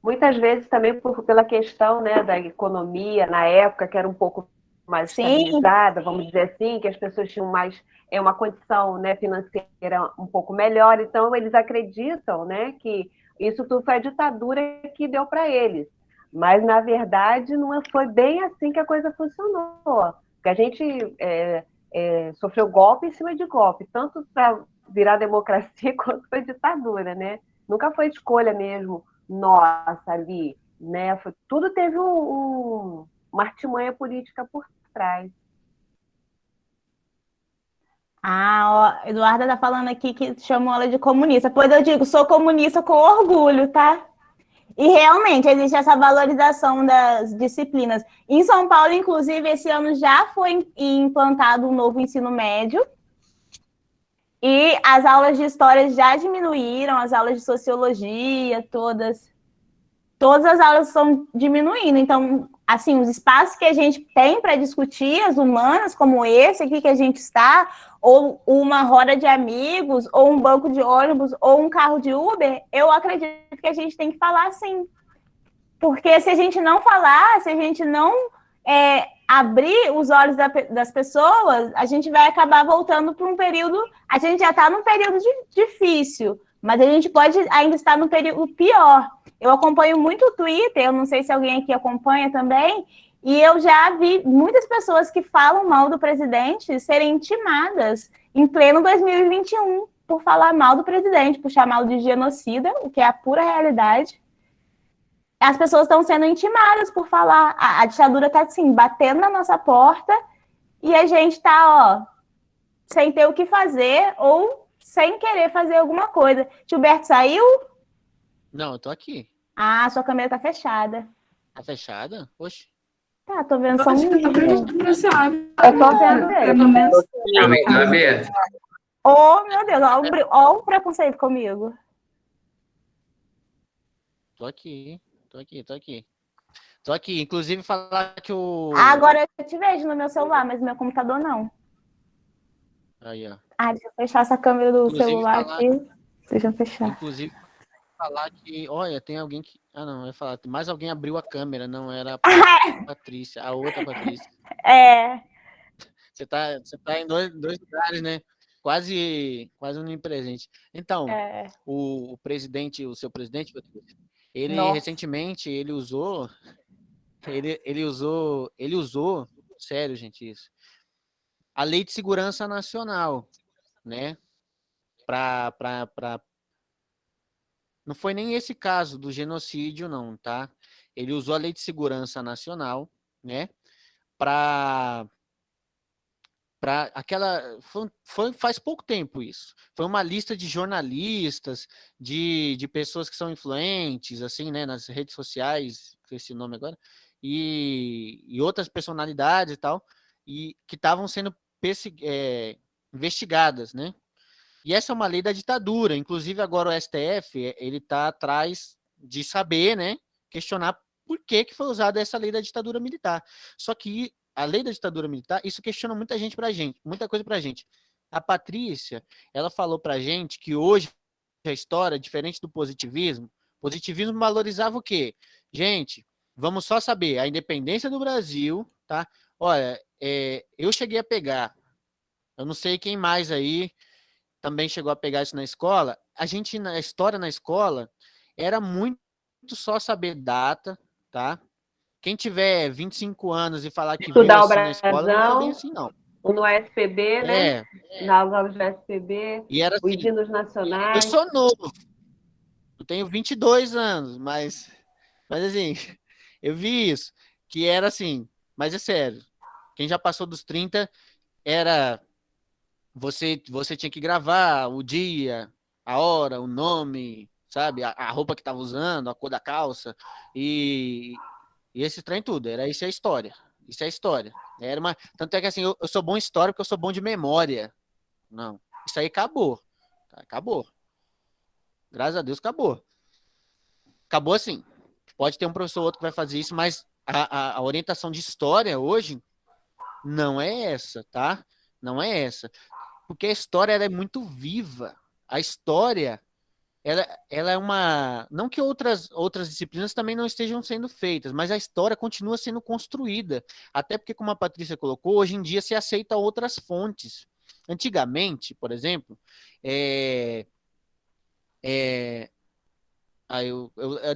Muitas vezes também pela questão, né, da economia, na época, que era um pouco mais estabilizada, vamos dizer assim, que as pessoas tinham mais uma condição, né, financeira um pouco melhor, então eles acreditam, né, que isso tudo foi a ditadura que deu para eles. Mas, na verdade, não foi bem assim que a coisa funcionou. Porque a gente sofreu golpe em cima de golpe, tanto para virar democracia quanto para ditadura, né? Nunca foi escolha mesmo nossa ali, né? Tudo teve uma artimanha política por trás. Ó, Eduarda tá falando aqui que chamou ela de comunista. Pois eu digo, sou comunista com orgulho, tá? E realmente existe essa valorização das disciplinas. Em São Paulo, inclusive, esse ano já foi implantado um novo ensino médio. E as aulas de história já diminuíram, as aulas de sociologia, todas as aulas estão diminuindo. Então, assim, os espaços que a gente tem para discutir as humanas, como esse aqui que a gente está, ou uma roda de amigos, ou um banco de ônibus, ou um carro de Uber, eu acredito que a gente tem que falar sim. Porque se a gente não falar, se a gente não abrir os olhos das pessoas, a gente vai acabar voltando para um período... A gente já está num período difícil, mas a gente pode ainda estar num período pior. Eu acompanho muito o Twitter, eu não sei se alguém aqui acompanha também, e eu já vi muitas pessoas que falam mal do presidente serem intimadas em pleno 2021 por falar mal do presidente, por chamá-lo de genocida, o que é a pura realidade. As pessoas estão sendo intimadas por falar. A ditadura está, assim, batendo na nossa porta e a gente está, sem ter o que fazer ou sem querer fazer alguma coisa. Gilberto saiu? Não, eu tô aqui. Ah, sua câmera tá fechada. Tá fechada? Oxe. Tá, tô vendo só um Eu tô vendo ele. Tá aberto? Oh, meu Deus, ó o preconceito comigo. Tô aqui. Inclusive, falar que o... Agora eu te vejo no meu celular, mas no meu computador não. Aí, ó. Deixa eu fechar essa câmera do Inclusive, celular aqui. Deixa eu fechar. Inclusive, falar que... Olha, tem alguém que... Ah, não, eu ia falar. Mais alguém abriu a câmera, não era a Patrícia. A outra Patrícia. Você tá em dois lugares, né? Quase onipresente. Então, o presidente, o seu presidente, ele recentemente, ele usou, sério, gente, isso, a Lei de Segurança Nacional, né? Não foi nem esse caso do genocídio, não, tá? Ele usou a Lei de Segurança Nacional, né? para aquela. Faz pouco tempo isso. Foi uma lista de jornalistas, de pessoas que são influentes, assim, né, nas redes sociais, esse nome agora, e outras personalidades e tal, e que estavam sendo investigadas, né? E essa é uma lei da ditadura. Inclusive, agora o STF ele está atrás de saber, né? Questionar por que foi usada essa lei da ditadura militar. Só que a lei da ditadura militar, isso questiona muita coisa pra gente. A Patrícia, ela falou pra gente que hoje a história, diferente do positivismo valorizava o quê? Gente, vamos só saber, a independência do Brasil, tá? Olha, eu cheguei a pegar, eu não sei quem mais aí também chegou a pegar isso na escola. A gente, na história na escola, era muito só saber data, tá? Quem tiver 25 anos e falar que viu Estudar o assim na escola, não foi bem brasão, assim, não. no SPB, né? Nas aulas do SPB, E era os assim, hinos eu nacionais. sou novo, eu tenho 22 anos, mas assim, eu vi isso, que era assim, mas é sério, quem já passou dos 30, era, você tinha que gravar o dia, a hora, o nome, sabe, a roupa que estava usando, a cor da calça, e esse trem tudo, era isso é história, isso é história. Tanto é que assim, eu sou bom em história porque eu sou bom de memória. Não, isso aí acabou, tá? Acabou. Graças a Deus acabou. Acabou assim. Pode ter um professor ou outro que vai fazer isso, mas a orientação de história hoje não é essa, tá? Não é essa. Porque a história ela é muito viva. A história, ela é uma... Não que outras disciplinas também não estejam sendo feitas, mas a história continua sendo construída. Até porque, como a Patrícia colocou, hoje em dia se aceita outras fontes. Antigamente, por exemplo,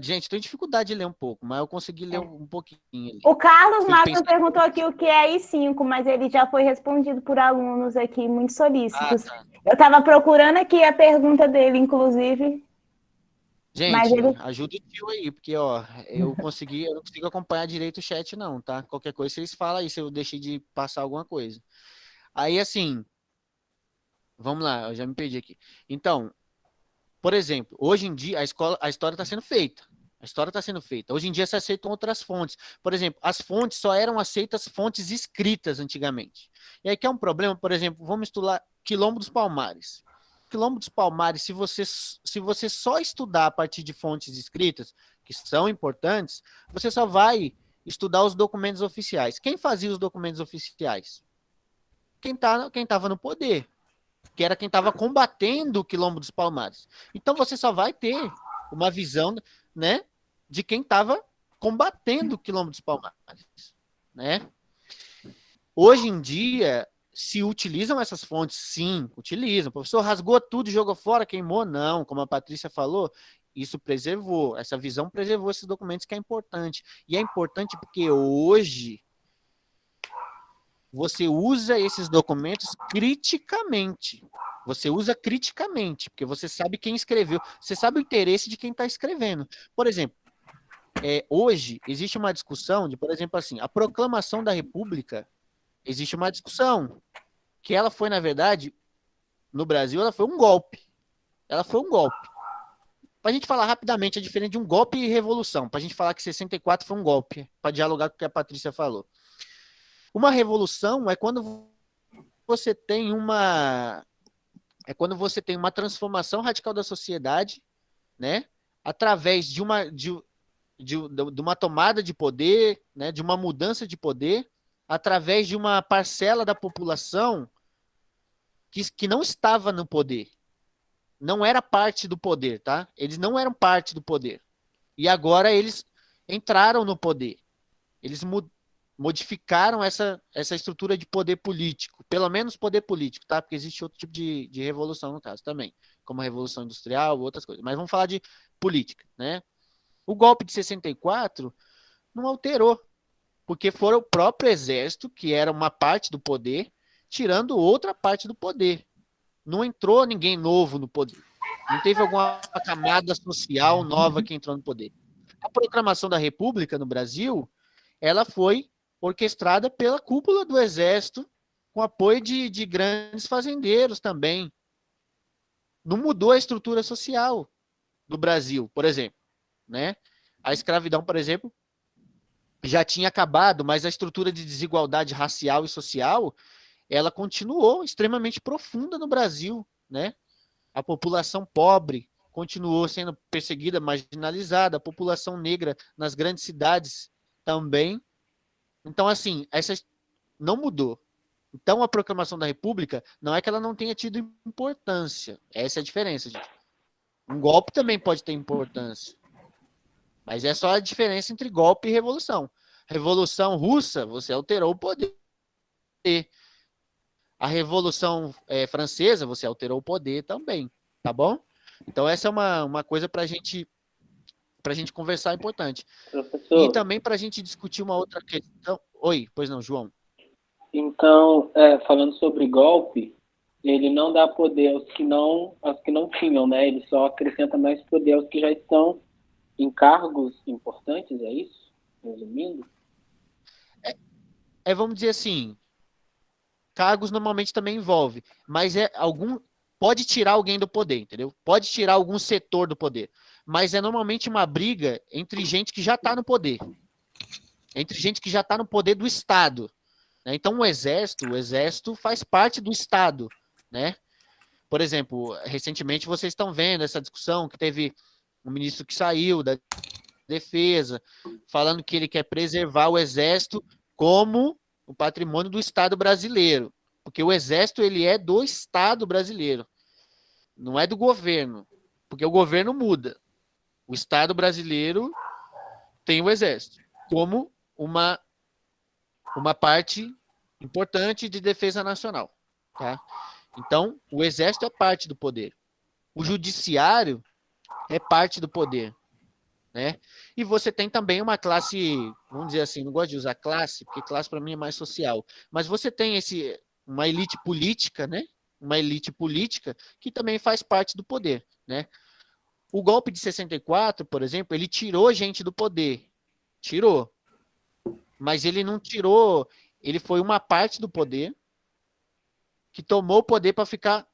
gente, tenho dificuldade de ler um pouco, mas eu consegui ler um pouquinho ali. O Carlos Fui Massa pensando. perguntou aqui o que é I5, mas ele já foi respondido por alunos aqui, muito solícitos. Tá. Eu estava procurando aqui a pergunta dele, inclusive. Mas Gente, ele... ajuda o tio aí, porque, ó, eu não consigo acompanhar direito o chat, não, tá? Qualquer coisa vocês falam aí, se eu deixei de passar alguma coisa. Aí, assim, vamos lá, eu já me perdi aqui. Então, por exemplo, hoje em dia a história está sendo feita. A história está sendo feita. Hoje em dia se aceitam outras fontes. Por exemplo, as fontes só eram aceitas fontes escritas antigamente. E aí que é um problema, por exemplo, vamos estudar Quilombo dos Palmares. Quilombo dos Palmares, se você só estudar a partir de fontes escritas, que são importantes, você só vai estudar os documentos oficiais. Quem fazia os documentos oficiais? Quem estava no poder, que era quem estava combatendo o Quilombo dos Palmares. Então você só vai ter uma visão, né, de quem estava combatendo o Quilombo dos Palmares, né? Hoje em dia se utilizam essas fontes, sim, utilizam. O professor rasgou tudo e jogou fora, queimou, não, como a Patrícia falou, isso preservou, essa visão preservou esses documentos, que é importante. E é importante porque hoje você usa esses documentos criticamente. Você usa criticamente, porque você sabe quem escreveu, você sabe o interesse de quem está escrevendo. Por exemplo, hoje existe uma discussão de, por exemplo, assim, a proclamação da República, existe uma discussão que ela foi, na verdade, no Brasil, ela foi um golpe. Ela foi um golpe. Para a gente falar rapidamente, é diferente de um golpe e revolução. Para a gente falar que 64 foi um golpe, para dialogar com o que a Patrícia falou. Uma revolução é quando você tem uma transformação radical da sociedade, né? Através de uma tomada de poder, né? De uma mudança de poder, através de uma parcela da população que não estava no poder, não era parte do poder, tá? Eles não eram parte do poder. E agora eles entraram no poder. Eles modificaram essa estrutura de poder político, pelo menos poder político, tá? Porque existe outro tipo de revolução no caso também, como a Revolução Industrial, outras coisas. Mas vamos falar de política, né? O golpe de 64 não alterou, porque foi o próprio exército, que era uma parte do poder, tirando outra parte do poder. Não entrou ninguém novo no poder. Não teve alguma camada social nova que entrou no poder. A proclamação da República no Brasil, ela foi orquestrada pela cúpula do exército, com apoio de grandes fazendeiros também. Não mudou a estrutura social do Brasil, por exemplo, né? A escravidão, por exemplo, já tinha acabado, mas a estrutura de desigualdade racial e social, ela continuou extremamente profunda no Brasil, né? A população pobre continuou sendo perseguida, marginalizada, a população negra nas grandes cidades também. Então, assim, essa não mudou. Então, a proclamação da República não é que ela não tenha tido importância. Essa é a diferença, gente. Um golpe também pode ter importância. Mas é só a diferença entre golpe e revolução. Revolução Russa, você alterou o poder. A Revolução Francesa, você alterou o poder também. Tá bom? Então, essa é uma coisa para a gente conversar importante. Professor, E também para a gente discutir uma outra questão. Oi, pois não, João. então, falando sobre golpe, ele não dá poder aos que não tinham, né? Ele só acrescenta mais poder aos que já estão em cargos importantes, é isso? Resumindo? Vamos dizer assim, cargos normalmente também envolve, mas pode tirar alguém do poder, entendeu? Pode tirar algum setor do poder, mas é normalmente uma briga entre gente que já está no poder, entre gente que já está no poder do Estado, né? Então o exército faz parte do Estado, né? Por exemplo, recentemente vocês estão vendo essa discussão que teve um ministro que saiu da Defesa, falando que ele quer preservar o exército como o patrimônio do Estado brasileiro, porque o exército ele é do Estado brasileiro, não é do governo, porque o governo muda. O Estado brasileiro tem o exército como uma parte importante de defesa nacional, tá? Então, o exército é parte do poder. O judiciário é parte do poder, né? E você tem também uma classe, vamos dizer assim, não gosto de usar classe, porque classe para mim é mais social, mas você tem uma elite política, né? Uma elite política que também faz parte do poder, né? O golpe de 64, por exemplo, ele tirou gente do poder. Tirou. Mas ele não tirou, ele foi uma parte do poder que tomou o poder para ficar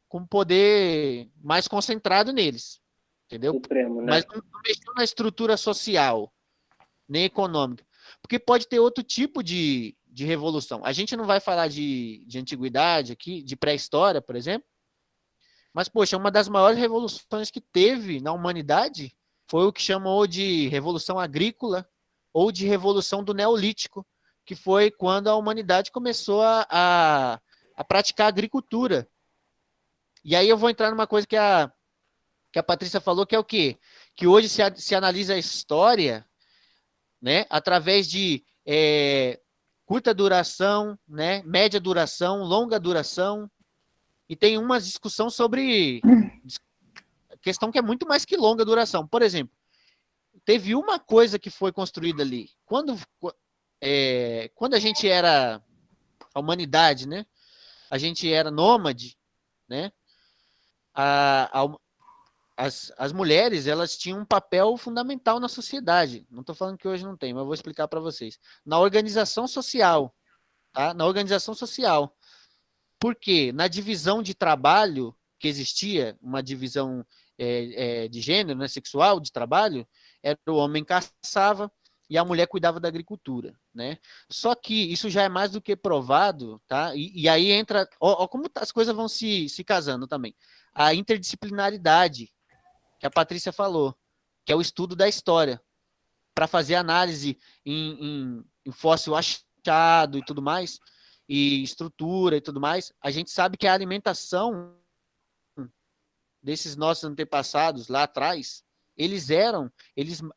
com o poder mais concentrado neles. Entendeu? Supremo, né? Mas não mexeu na estrutura social, nem econômica. Porque pode ter outro tipo de revolução. A gente não vai falar de antiguidade aqui, de pré-história, por exemplo, mas, poxa, uma das maiores revoluções que teve na humanidade foi o que chamou de revolução agrícola ou de revolução do Neolítico, que foi quando a humanidade começou a praticar agricultura. E aí eu vou entrar numa coisa que a Patrícia falou, que é o quê? Que hoje se analisa a história, né, através de curta duração, né, média duração, longa duração, e tem uma discussão sobre questão que é muito mais que longa duração. Por exemplo, teve uma coisa que foi construída ali. Quando a gente era a humanidade, né, a gente era nômade, né, as mulheres, elas tinham um papel fundamental na sociedade. Não estou falando que hoje não tem, mas vou explicar para vocês. Na organização social, tá? Na organização social. Por quê? Na divisão de trabalho que existia, uma divisão de gênero, né, sexual, de trabalho, era o homem caçava e a mulher cuidava da agricultura, né? Só que isso já é mais do que provado, tá? E aí entra, ó, como as coisas vão se casando também. A interdisciplinaridade, que a Patrícia falou, que é o estudo da história, para fazer análise em fóssil achado e tudo mais, e estrutura e tudo mais. A gente sabe que a alimentação desses nossos antepassados lá atrás, eles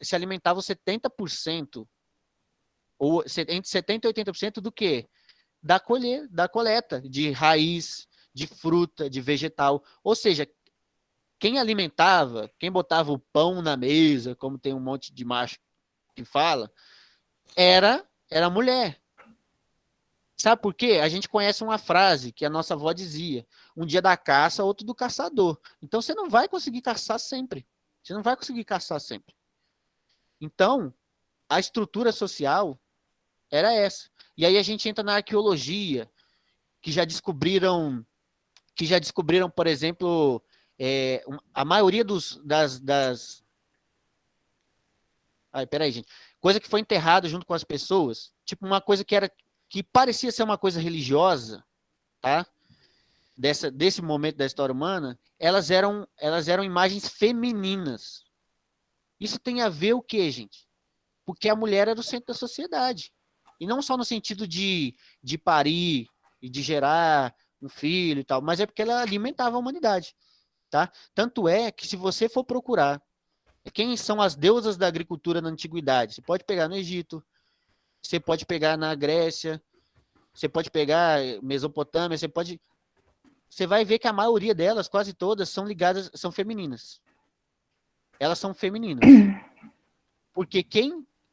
se alimentavam 70%, ou entre 70% e 80% do quê? Da coleta de raiz, de fruta, de vegetal. Ou seja, quem alimentava, quem botava o pão na mesa, como tem um monte de macho que fala, era a mulher. Sabe por quê? A gente conhece uma frase que a nossa avó dizia: um dia da caça, outro do caçador. Então você não vai conseguir caçar sempre. Você não vai conseguir caçar sempre. Então, a estrutura social, Era essa. E aí a gente entra na arqueologia, que já descobriram, por exemplo, a maioria das... Ai, peraí, gente. Coisa que foi enterrada junto com as pessoas, tipo uma coisa que parecia ser uma coisa religiosa, tá? Desse momento da história humana, elas eram imagens femininas. Isso tem a ver o quê, gente? Porque a mulher era o centro da sociedade. E não só no sentido de parir e de gerar um filho e tal, mas é porque ela alimentava a humanidade, tá? Tanto é que se você for procurar quem são as deusas da agricultura na antiguidade, você pode pegar no Egito, você pode pegar na Grécia, você pode pegar Mesopotâmia, você vai ver que a maioria delas, quase todas, são femininas. Elas são femininas. Porque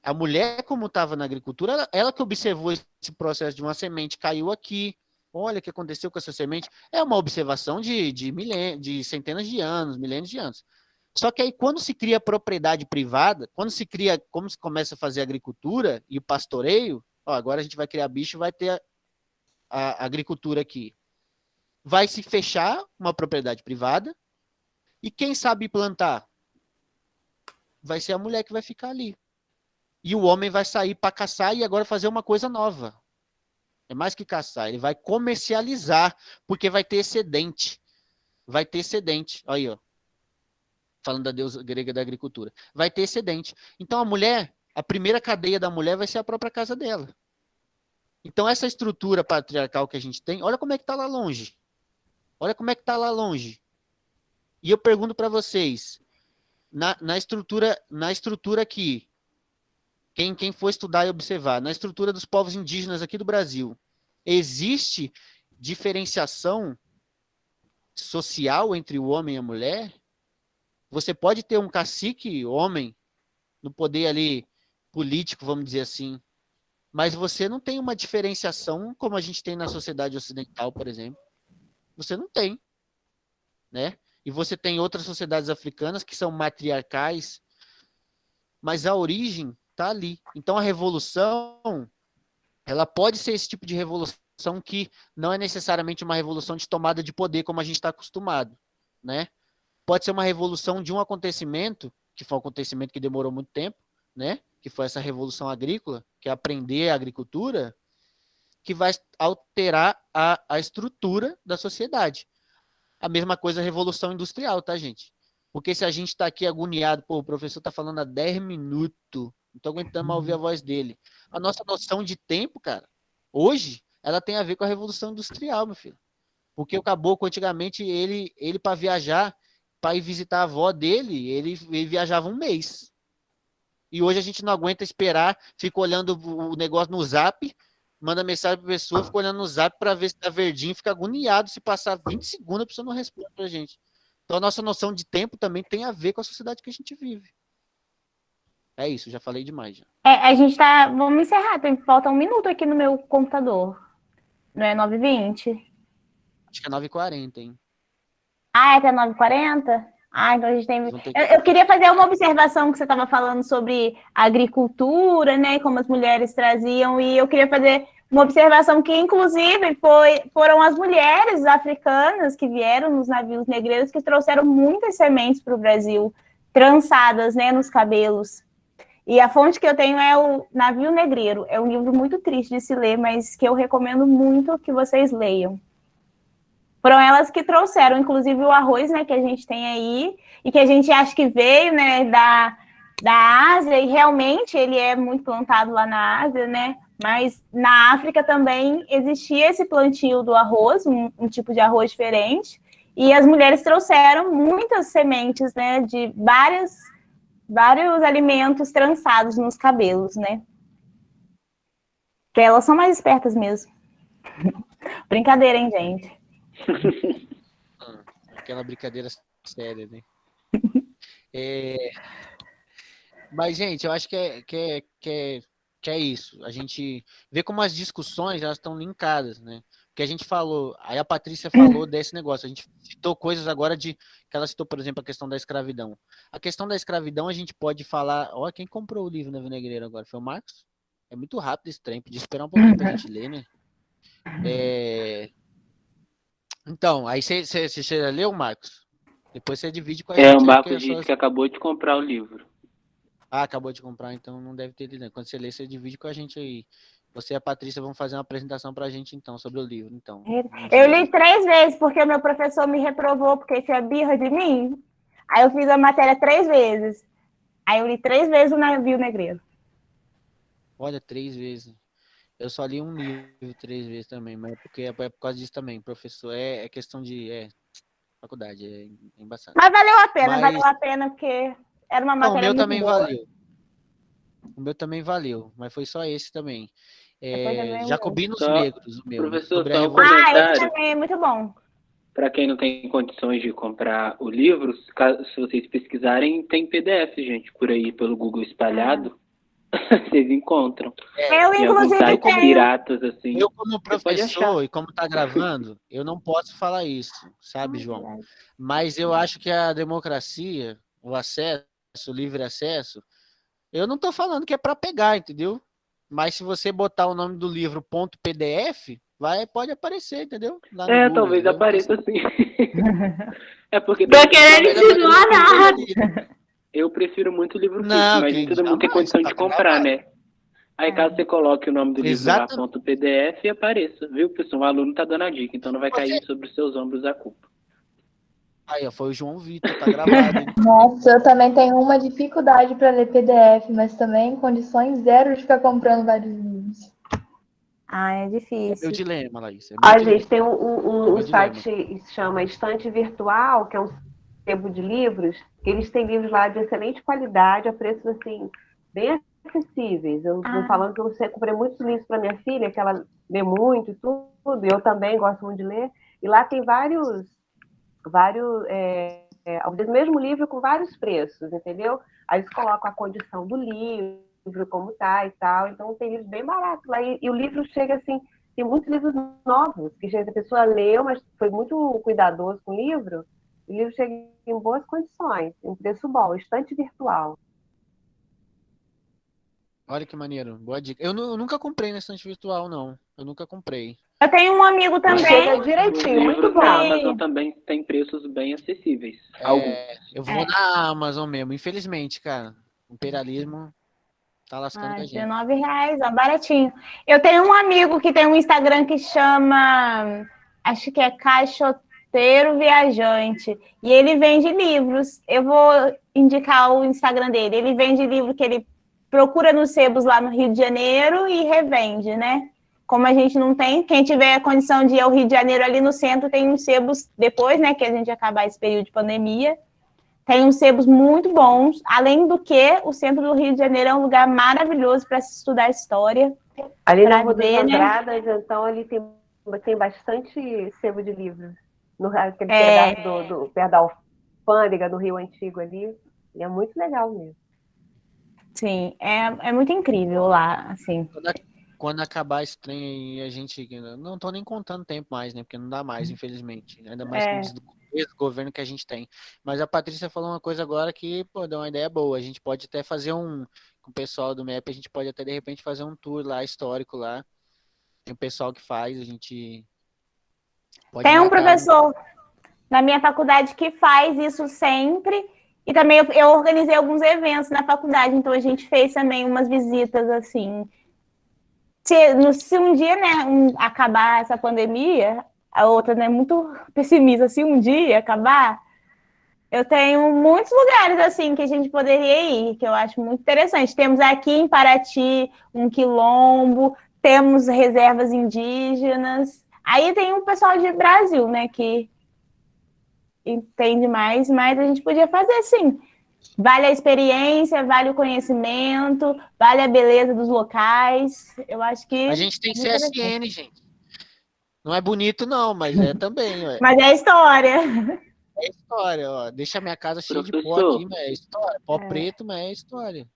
a mulher, como estava na agricultura, ela que observou esse processo de uma semente, caiu aqui, olha o que aconteceu com essa semente. É uma observação de centenas de anos, milênios de anos. Só que aí, quando se cria propriedade privada, como se começa a fazer agricultura e o pastoreio, agora a gente vai criar bicho e vai ter a agricultura aqui. Vai se fechar uma propriedade privada e quem sabe plantar? Vai ser a mulher que vai ficar ali. E o homem vai sair para caçar e agora fazer uma coisa nova. É mais que caçar, ele vai comercializar, porque vai ter excedente. Vai ter excedente. Aí, ó. Falando da deusa grega da agricultura. Vai ter excedente. Então a mulher, a primeira cadeia da mulher vai ser a própria casa dela. Então essa estrutura patriarcal que a gente tem, olha como é que está lá longe. Olha como é que está lá longe. E eu pergunto para vocês, na estrutura aqui, quem for estudar e observar, na estrutura dos povos indígenas aqui do Brasil, existe diferenciação social entre o homem e a mulher? Você pode ter um cacique, homem, no poder ali político, vamos dizer assim, mas você não tem uma diferenciação como a gente tem na sociedade ocidental, por exemplo. Você não tem, né? E você tem outras sociedades africanas que são matriarcais, mas a origem está ali. Então a revolução, ela pode ser esse tipo de revolução que não é necessariamente uma revolução de tomada de poder como a gente está acostumado, né? Pode ser uma revolução de um acontecimento, que foi um acontecimento que demorou muito tempo, né? Que foi essa revolução agrícola, que é aprender a agricultura, que vai alterar a estrutura da sociedade. A mesma coisa a revolução industrial, tá, gente? Porque se a gente está aqui agoniado, pô, o professor está falando há 10 minutos, não estou aguentando mais ouvir a voz dele. A nossa noção de tempo, cara, hoje, ela tem a ver com a revolução industrial, meu filho. Porque o caboclo, antigamente, ele para viajar, para ir visitar a avó dele, ele viajava um mês. E hoje a gente não aguenta esperar, fica olhando o negócio no Zap, manda mensagem para a pessoa, fica olhando no Zap para ver se tá verdinho, fica agoniado se passar 20 segundos, a pessoa não responde para a gente. Então a nossa noção de tempo também tem a ver com a sociedade que a gente vive. É isso, já falei demais. Já. A gente tá... Vamos encerrar, falta 1 minuto aqui no meu computador. Não é 9h20? Acho que é 9h40, hein? Ah, é até 9h40? Ah, então a gente tem... Eu queria fazer uma observação que você estava falando sobre a agricultura, né? Como as mulheres traziam, e eu queria fazer uma observação que, inclusive, foram as mulheres africanas que vieram nos navios negreiros que trouxeram muitas sementes para o Brasil, trançadas, né, nos cabelos. E a fonte que eu tenho é o Navio Negreiro. É um livro muito triste de se ler, mas que eu recomendo muito que vocês leiam. Foram elas que trouxeram, inclusive, o arroz, né, que a gente tem aí, e que a gente acha que veio, né, da Ásia, e realmente ele é muito plantado lá na Ásia, né, mas na África também existia esse plantio do arroz, um tipo de arroz diferente, e as mulheres trouxeram muitas sementes, né, de vários alimentos trançados nos cabelos, né. Porque elas são mais espertas mesmo. Brincadeira, hein, gente? Aquela brincadeira séria, né? Mas, gente, eu acho que é isso. A gente vê como as discussões elas estão linkadas, né? Porque a gente falou, aí a Patrícia falou desse negócio, a gente citou coisas agora que ela citou, por exemplo, a questão da escravidão. A questão da escravidão a gente pode falar, quem comprou o livro na Vinegreira agora? Foi o Marcos? É muito rápido esse trem, podia esperar um pouquinho pra gente ler, né? Então, aí você já leu, Marcos? Depois você divide com a O gente aí, Marcos porque disse que acabou de comprar o livro. Ah, acabou de comprar, então não deve ter lido, né? Quando você ler, você divide com a gente aí. Você e a Patrícia vão fazer uma apresentação pra gente, então, sobre o livro, então. Eu li 3 vezes, porque o meu professor me reprovou, porque tinha birra de mim. Aí eu fiz a matéria 3 vezes. Aí eu li 3 vezes o Navio Negreiro. Olha, 3 vezes. Eu só li um livro 3 vezes também, mas porque é por causa disso também, professor. É questão de faculdade, é embaçado. Mas valeu Mas, a pena, porque era uma não, o matéria meu muito também boa. valeu. O meu também valeu, mas foi só esse também. Depois eu ganhei Jacobinos Só- Negros, o meu, Professor, sobre a só um Revolução. esse comentário. também é muito bom. Para quem não tem condições de comprar o livro, se vocês pesquisarem, tem PDF, gente, por aí, pelo Google espalhado. Vocês encontram. Eu, Em alguns inclusive, sites tenho. piratas, assim. Eu, como Você pode achar. professor, e como tá gravando, eu não posso falar isso, sabe, João? Mas eu acho que a democracia, o acesso, o livre acesso, eu não tô falando que é para pegar, entendeu? Mas se você botar o nome do livro .pdf, pode aparecer, entendeu? Lá no Google, Talvez entendeu? apareça assim. É porque Tô querendo Talvez apareça insinuar nada. eu prefiro muito livro físico, Não, mas nem que todo mundo tem jamais, condição tá de comprar, gravado. né? Aí caso você coloque o nome do livro lá, Exatamente. .pdf, apareça, viu, pessoal? O aluno tá dando a dica, então não vai Você- cair sobre os seus ombros a culpa. Aí, ó, foi o João Vitor, tá gravado, hein? Nossa, eu também tenho uma dificuldade para ler PDF, mas também condições zero de ficar comprando vários livros. É É meu difícil. dilema, Laís. É meu A dilema. gente tem É um meu dilema. site que se chama Estante Virtual, que é um sebo de livros, que eles têm livros lá de excelente qualidade, a preços assim, bem acessíveis. Eu estou falando que eu comprei muitos livros para minha filha, que ela lê muito e tudo, e eu também gosto muito de ler, e lá tem vários o mesmo livro com vários preços, entendeu? Aí eles colocam a condição do livro, como tá e tal, então tem livros bem baratos lá, e o livro chega assim, tem muitos livros novos, que a pessoa leu, mas foi muito cuidadoso com o livro chega em boas condições, em preço bom, estante virtual. Olha que maneiro. Boa dica. Eu nunca comprei na estante virtual, não. Eu nunca comprei. Eu tenho um amigo também. Chega direitinho, Os muito livros bom. na Amazon também tem preços bem acessíveis. Alguns. Eu vou na Amazon mesmo, infelizmente, cara. O imperialismo tá lascando com a gente. R$19, ó, baratinho. Eu tenho um amigo que tem um Instagram que chama, acho que é Caixoteiro Viajante, e ele vende livros. Eu vou indicar o Instagram dele. Ele vende livro que ele procura nos sebos lá no Rio de Janeiro e revende, né? Como a gente não tem, quem tiver a condição de ir ao Rio de Janeiro, ali no centro tem uns sebos, depois, né, que a gente acabar esse período de pandemia, tem uns sebos muito bons, além do que o centro do Rio de Janeiro é um lugar maravilhoso para se estudar história. Ali na Rua das ver, né? Andradas, então, ali tem bastante sebo de livros. Aquele pedaço perto da alfândega do Rio Antigo ali. E é muito legal mesmo. Sim, é muito incrível lá, assim. Quando acabar esse trem aí, a gente... Não tô nem contando tempo mais, né? Porque não dá mais, infelizmente. Ainda mais com esse governo que a gente tem. Mas a Patrícia falou uma coisa agora que, pô, deu uma ideia boa. A gente pode até fazer com o pessoal do MEP, a gente pode até, de repente, fazer um tour lá, histórico lá. Tem o pessoal que faz, a gente pode Tem um marcar. professor na minha faculdade que faz isso sempre. E também eu organizei alguns eventos na faculdade, então a gente fez também umas visitas, assim. Se um dia, né, acabar essa pandemia, a outra, né, muito pessimista, se um dia acabar, eu tenho muitos lugares, assim, que a gente poderia ir, que eu acho muito interessante. Temos aqui em Paraty um quilombo, temos reservas indígenas, aí tem um pessoal de Brasil, né, que entende mais, mas a gente podia fazer, sim. Vale a experiência, vale o conhecimento, vale a beleza dos locais. Eu acho que... A gente tem CSN, gente. Não é bonito, não, mas é também. Ué. Mas é história. É história, ó. Deixa a minha casa cheia de pó Professor. aqui, mas é história. Pó preto, mas é história.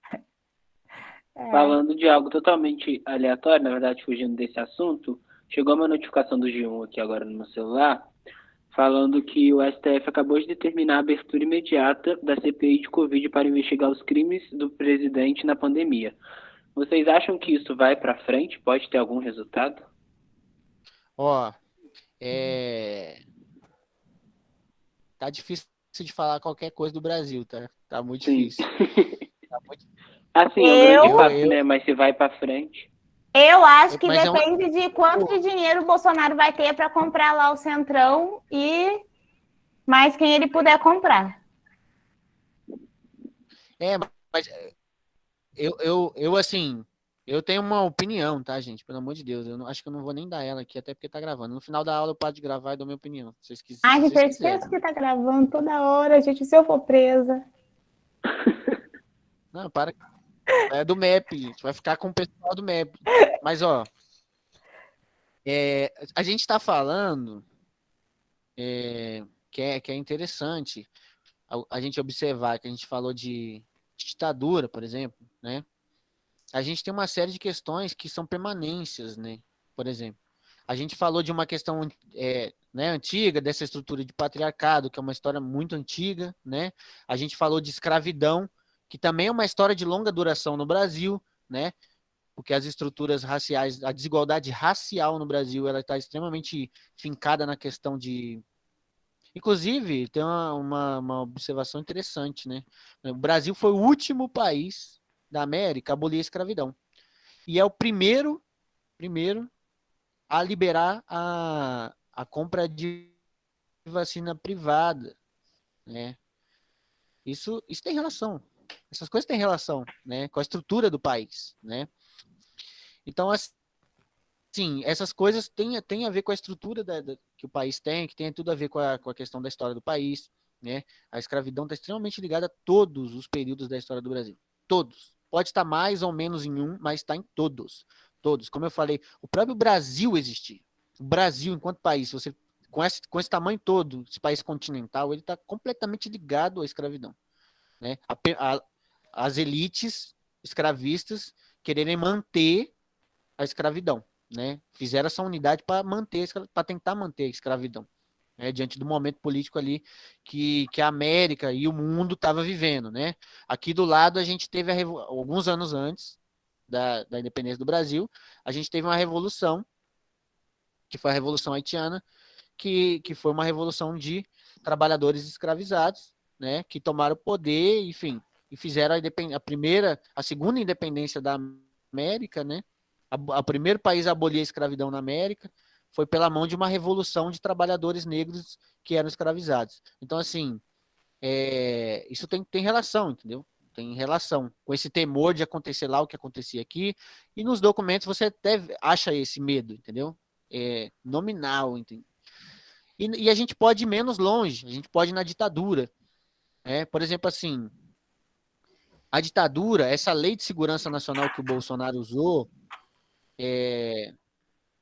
Falando de algo totalmente aleatório, na verdade, fugindo desse assunto, chegou uma notificação do G1 aqui agora no meu celular, falando que o STF acabou de determinar a abertura imediata da CPI de Covid para investigar os crimes do presidente na pandemia. Vocês acham que isso vai para frente? Pode ter algum resultado? Ó, tá difícil de falar qualquer coisa do Brasil, tá? Tá muito Sim. difícil. Tá muito... Assim, é um grande Eu- passo, né? Mas se vai para frente. Eu acho que Mas é uma- depende de quanto de dinheiro o Bolsonaro vai ter para comprar lá o Centrão e mais quem ele puder comprar. Mas eu assim, eu tenho uma opinião, tá, gente? Pelo amor de Deus, acho que eu não vou nem dar ela aqui, até porque tá gravando. No final da aula eu paro de gravar e dou minha opinião. Se vocês Ai, gente, eu quiserem. esqueço que tá gravando toda hora, gente. Se eu for presa. Não, para. É do MEP, gente. Vai ficar com o pessoal do MEP. Mas, ó, a gente tá falando que é interessante a gente observar que a gente falou de ditadura, por exemplo, né? A gente tem uma série de questões que são permanências, né? Por exemplo, a gente falou de uma questão né, antiga, dessa estrutura de patriarcado, que é uma história muito antiga, né? A gente falou de escravidão, que também é uma história de longa duração no Brasil, né? Porque as estruturas raciais, a desigualdade racial no Brasil, ela está extremamente fincada na questão de... Inclusive, tem uma observação interessante, né? O Brasil foi o último país da América a abolir a escravidão. E é o primeiro a liberar a compra de vacina privada, né? Isso tem relação. Essas coisas têm relação, né, com a estrutura do país, né? Então, assim, essas coisas têm a ver com a estrutura que o país tem, que tem tudo a ver com a questão da história do país, né? A escravidão está extremamente ligada a todos os períodos da história do Brasil. Todos. Pode estar mais ou menos em um, mas está em todos. Todos. Como eu falei, o próprio Brasil existia. O Brasil, enquanto país, você com esse tamanho todo, esse país continental, ele está completamente ligado à escravidão, né? As elites escravistas quererem manter a escravidão, né? Fizeram essa unidade para tentar manter a escravidão, né? Diante do momento político ali que a América e o mundo estava vivendo, né? Aqui do lado a gente teve alguns anos antes da independência do Brasil, a gente teve uma revolução, que foi a Revolução Haitiana, que foi uma revolução de trabalhadores escravizados, né? Que tomaram o poder, enfim, e fizeram a segunda independência da América, né? O primeiro país a abolir a escravidão na América foi pela mão de uma revolução de trabalhadores negros que eram escravizados. Então, assim, isso tem relação, entendeu? Tem relação com esse temor de acontecer lá o que acontecia aqui. E nos documentos você até acha esse medo, entendeu? Nominal, entendeu? E a gente pode ir menos longe, a gente pode ir na ditadura. Por exemplo, assim, a ditadura, essa lei de segurança nacional que o Bolsonaro usou,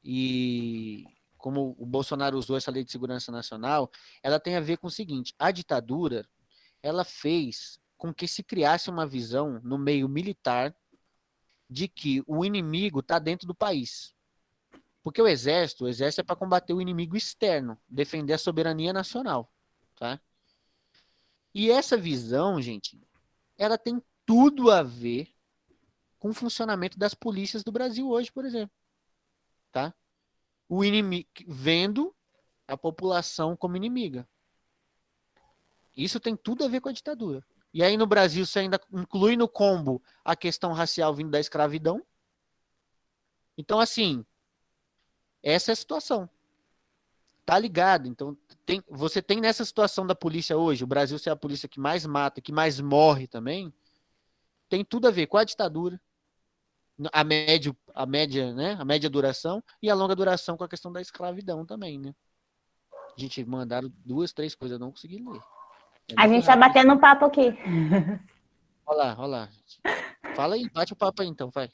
e como o Bolsonaro usou essa lei de segurança nacional, ela tem a ver com o seguinte: a ditadura, ela fez com que se criasse uma visão no meio militar de que o inimigo está dentro do país. Porque o exército é para combater o inimigo externo, defender a soberania nacional, tá? E essa visão, gente, ela tem tudo a ver com o funcionamento das polícias do Brasil hoje, por exemplo, tá? O inimigo vendo a população como inimiga. Isso tem tudo a ver com a ditadura. E aí no Brasil você ainda inclui no combo a questão racial vindo da escravidão. Então, assim, essa é a situação. Tá ligado? Então, você tem nessa situação da polícia hoje, o Brasil ser a polícia que mais mata, que mais morre também, tem tudo a ver com a ditadura, a média, né? A média duração e a longa duração com a questão da escravidão também, né? A gente mandaram 2, 3 coisas, eu não consegui ler. A gente tá batendo um papo aqui. Olha lá. Fala aí, bate o papo aí então, vai.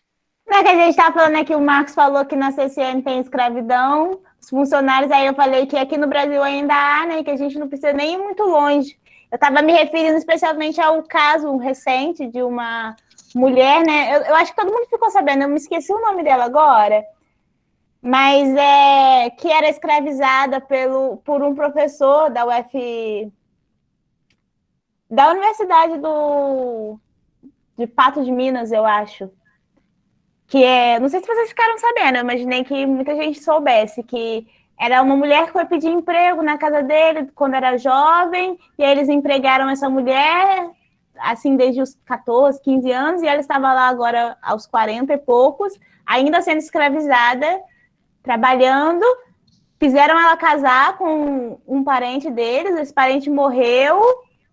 Não é que a gente tá falando aqui, o Marcos falou que na CCM tem escravidão, os funcionários, aí eu falei que aqui no Brasil ainda há, né, que a gente não precisa nem ir muito longe. Eu estava me referindo especialmente ao caso recente de uma mulher, né, eu acho que todo mundo ficou sabendo, eu me esqueci o nome dela agora, mas que era escravizada por um professor da da Universidade de Pato de Minas, eu acho. que não sei se vocês ficaram sabendo, eu imaginei que muita gente soubesse, que era uma mulher que foi pedir emprego na casa dele quando era jovem, e aí eles empregaram essa mulher, assim, desde os 14, 15 anos, e ela estava lá agora aos 40 e poucos, ainda sendo escravizada, trabalhando, fizeram ela casar com um parente deles, esse parente morreu,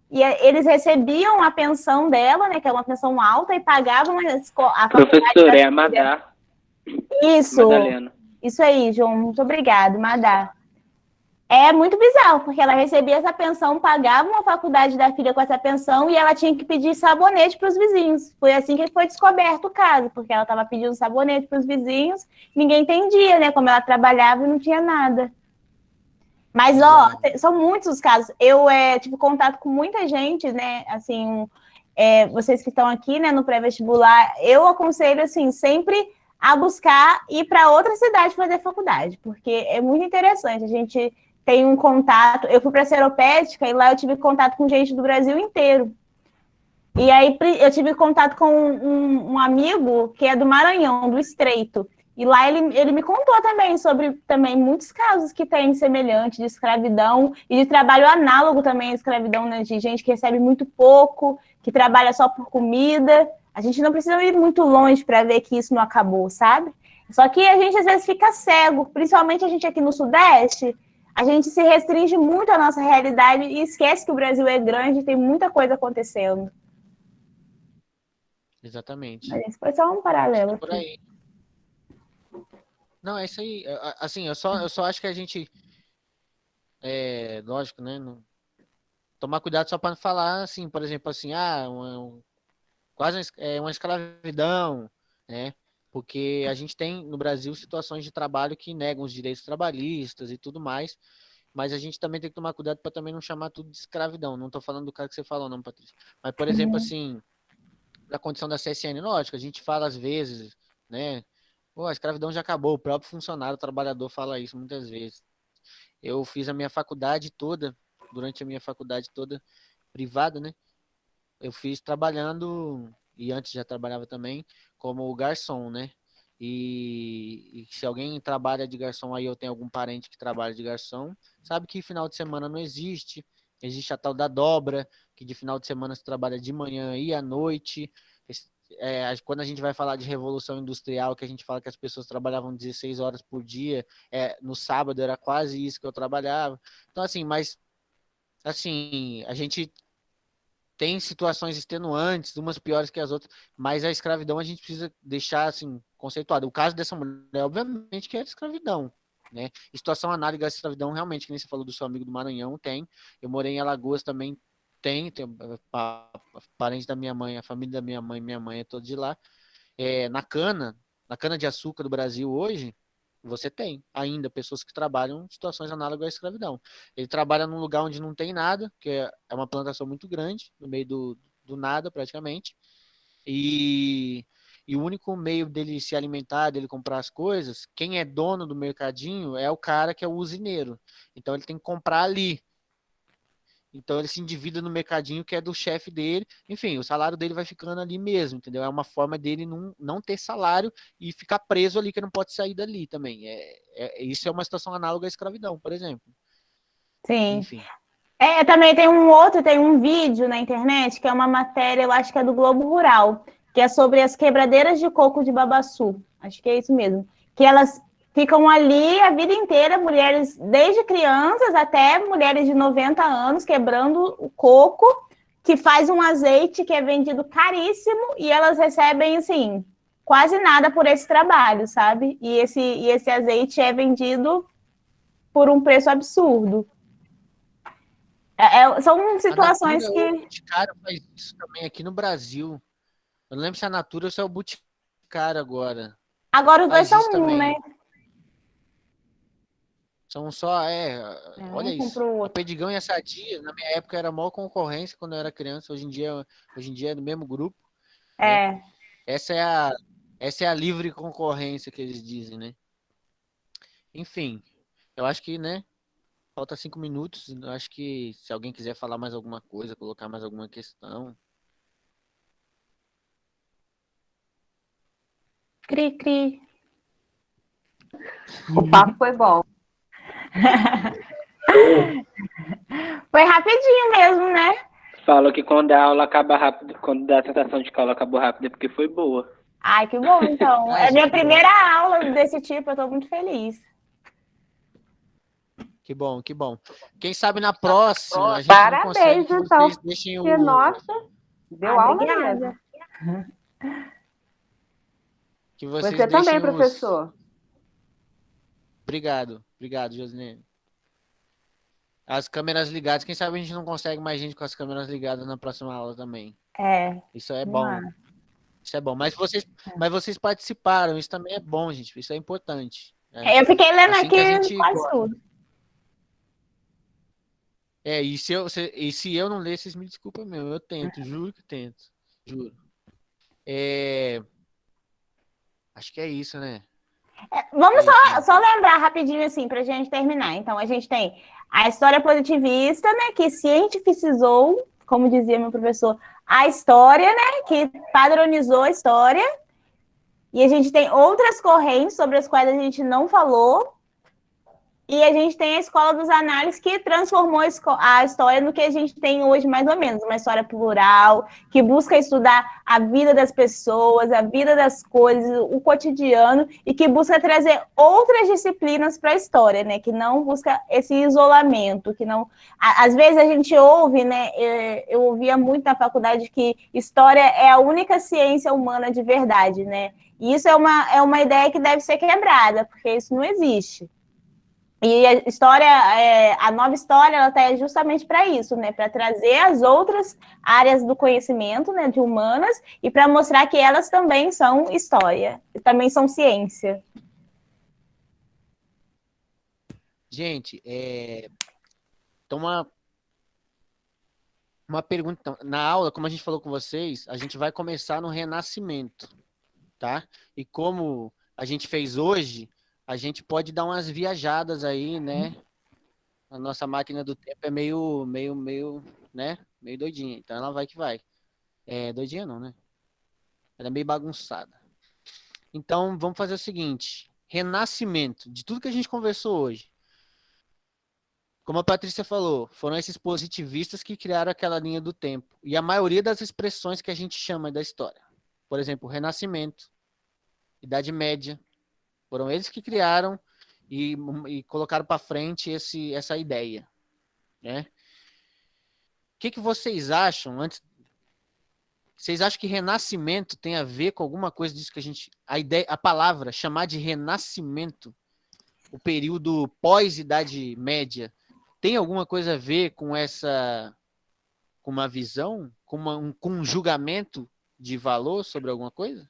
e eles recebiam a pensão dela, né, que é uma pensão alta, e pagavam a faculdade Professora, é a Madá. Isso, Madalena. isso aí, João, muito obrigado, Madá. É muito bizarro, porque ela recebia essa pensão, pagava uma faculdade da filha com essa pensão e ela tinha que pedir sabonete para os vizinhos. Foi assim que foi descoberto o caso, porque ela estava pedindo sabonete para os vizinhos, ninguém entendia, né, como ela trabalhava e não tinha nada. Mas, ó, são muitos os casos. Eu tive contato com muita gente, né, assim, vocês que estão aqui, né, no pré-vestibular, eu aconselho, assim, sempre a buscar ir para outra cidade fazer faculdade, porque é muito interessante. A gente tem um contato. Eu fui para a Seropédica e lá eu tive contato com gente do Brasil inteiro. E aí eu tive contato com um amigo que é do Maranhão, do Estreito. E lá ele me contou também sobre também muitos casos que tem semelhante de escravidão e de trabalho análogo também à escravidão, né, de gente que recebe muito pouco, que trabalha só por comida. A gente não precisa ir muito longe para ver que isso não acabou, sabe? Só que a gente às vezes fica cego, principalmente a gente aqui no Sudeste, a gente se restringe muito à nossa realidade e esquece que o Brasil é grande e tem muita coisa acontecendo. Exatamente. Mas esse foi só um paralelo Por aqui. aí. Não, é isso aí. Assim, eu só acho que a gente, lógico, né? Tomar cuidado só para não falar assim, por exemplo, assim, quase uma escravidão, né? Porque a gente tem no Brasil situações de trabalho que negam os direitos trabalhistas e tudo mais, mas a gente também tem que tomar cuidado para também não chamar tudo de escravidão. Não estou falando do cara que você falou, não, Patrícia. Mas, por exemplo, assim, da condição da CSN, lógico, a gente fala às vezes, né? Pô, a escravidão já acabou, o próprio funcionário, o trabalhador fala isso muitas vezes. Eu fiz a minha faculdade toda, durante a minha faculdade toda privada, né? Eu fiz trabalhando, e antes já trabalhava também, como garçom, né? E se alguém trabalha de garçom, aí eu tenho algum parente que trabalha de garçom, sabe que final de semana não existe, existe a tal da dobra, que de final de semana se trabalha de manhã e à noite. Quando a gente vai falar de revolução industrial, que a gente fala que as pessoas trabalhavam 16 horas por dia, no sábado era quase isso que eu trabalhava. Então, assim, mas assim, a gente tem situações extenuantes, umas piores que as outras, mas a escravidão a gente precisa deixar assim conceituada. O caso dessa mulher, obviamente, que era escravidão, né? E situação análoga à escravidão, realmente, que nem você falou do seu amigo do Maranhão, tem. Eu morei em Alagoas também, tem parentes da minha mãe, a família da minha mãe é toda de lá. Na cana de açúcar do Brasil hoje, você tem ainda pessoas que trabalham em situações análogas à escravidão. Ele trabalha num lugar onde não tem nada, que é uma plantação muito grande, no meio do nada, praticamente. E, e o único meio dele se alimentar, dele comprar as coisas, quem é dono do mercadinho é o cara que é o usineiro. Então ele tem que comprar ali. Então ele se endivida no mercadinho que é do chefe dele. Enfim, o salário dele vai ficando ali mesmo, entendeu? É uma forma dele não ter salário e ficar preso ali, que não pode sair dali também. Isso é uma situação análoga à escravidão, por exemplo. Sim. Enfim. Também tem um vídeo na internet que é uma matéria, eu acho que é do Globo Rural, que é sobre as quebradeiras de coco de Babaçu. Acho que é isso mesmo. Que elas ficam ali a vida inteira, mulheres, desde crianças até mulheres de 90 anos, quebrando o coco, que faz um azeite que é vendido caríssimo e elas recebem, assim, quase nada por esse trabalho, sabe? E esse azeite é vendido por um preço absurdo. São A Natura situações ou o que. Boticário faz isso também aqui no Brasil. Eu não lembro se é a Natura ou se é o Boticário agora. Agora os dois Faz isso são um, né? também. São só, olha Um isso. comprou o A outro. Perdigão e a Sadia, na minha época era a maior concorrência quando eu era criança. Hoje em dia é do mesmo grupo, né? É. Essa é a, essa é a livre concorrência que eles dizem, né? Enfim, eu acho que, né? Falta 5 minutos. Eu acho que se alguém quiser falar mais alguma coisa, colocar mais alguma questão. Cri, cri. O papo foi bom. Foi rapidinho mesmo, né? Falo que quando a aula acaba rápido, quando dá a sensação de que a aula acabou rápido é porque foi boa. Ai, que bom, então. Ai, É minha gente, primeira aula desse tipo, eu tô muito feliz. que bom, que bom. Quem sabe na próxima a gente não consegue Parabéns, que então. vocês deixem Porque, nossa, deu aula Obrigada. mesmo. que vocês Você também, deixem professor. Obrigado, Josinene. As câmeras ligadas. Quem sabe a gente não consegue mais gente com as câmeras ligadas na próxima aula também. É, Isso é vamos bom. lá. Isso é bom. Mas vocês participaram. Isso também é bom, gente. Isso é importante. Eu fiquei lendo Assim que a aqui gente quase tudo. e se eu não ler, vocês me desculpem mesmo. Eu tento, juro que tento. Juro. Acho que é isso, né? Vamos É isso, né? só lembrar rapidinho, assim, pra gente terminar. Então, a gente tem a história positivista, né, que cientificizou, como dizia meu professor, a história, né, que padronizou a história. E a gente tem outras correntes sobre as quais a gente não falou. E a gente tem a escola dos análises que transformou a história no que a gente tem hoje, mais ou menos. Uma história plural, que busca estudar a vida das pessoas, a vida das coisas, o cotidiano, e que busca trazer outras disciplinas para a história, né? Que não busca esse isolamento, que não... Às vezes a gente ouve, né? Eu ouvia muito na faculdade que história é a única ciência humana de verdade, né? E isso é uma ideia que deve ser quebrada, porque isso não existe. E a história, a nova história, ela está justamente para isso, né? Para trazer as outras áreas do conhecimento, né, de humanas, e para mostrar que elas também são história, também são ciência. Gente, então uma pergunta. Então, na aula, como a gente falou com vocês, a gente vai começar no Renascimento, tá? E como a gente fez hoje, a gente pode dar umas viajadas aí, né? A nossa máquina do tempo é meio, né? Meio doidinha. Então ela vai que vai. Doidinha não, né? Ela é meio bagunçada. Então vamos fazer o seguinte: Renascimento, de tudo que a gente conversou hoje. Como a Patrícia falou, foram esses positivistas que criaram aquela linha do tempo. E a maioria das expressões que a gente chama da história. Por exemplo, Renascimento, Idade Média. Foram eles que criaram e colocaram para frente essa ideia, né? O que vocês acham antes? Vocês acham que renascimento tem a ver com alguma coisa disso que a palavra chamar de renascimento, o período pós-Idade Média, tem alguma coisa a ver com com uma visão, com um julgamento de valor sobre alguma coisa?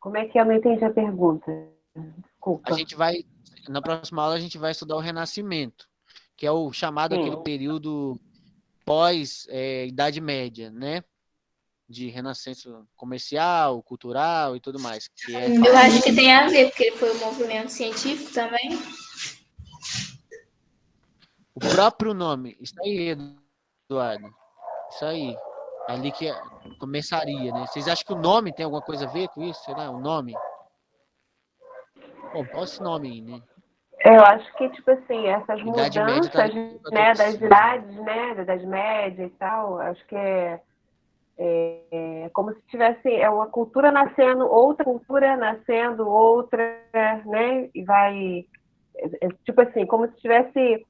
Como é que eu não entendi a pergunta? Desculpa. Na próxima aula, a gente vai estudar o Renascimento, que é o chamado aquele período pós-Idade Média, né? De renascença comercial, cultural e tudo mais. Eu acho que tem a ver, porque ele foi um movimento científico também. O próprio nome, isso aí, Eduardo. Isso aí. Ali que começaria, né? Vocês acham que o nome tem alguma coisa a ver com isso? Será? O nome? Bom, qual esse nome aí, né? Eu acho que, tipo assim, essas Idade mudanças, Média né, das idades, né, da Idade Média e tal, acho que é como se tivesse uma cultura nascendo, outra cultura nascendo, outra, né, e vai, tipo assim, como se tivesse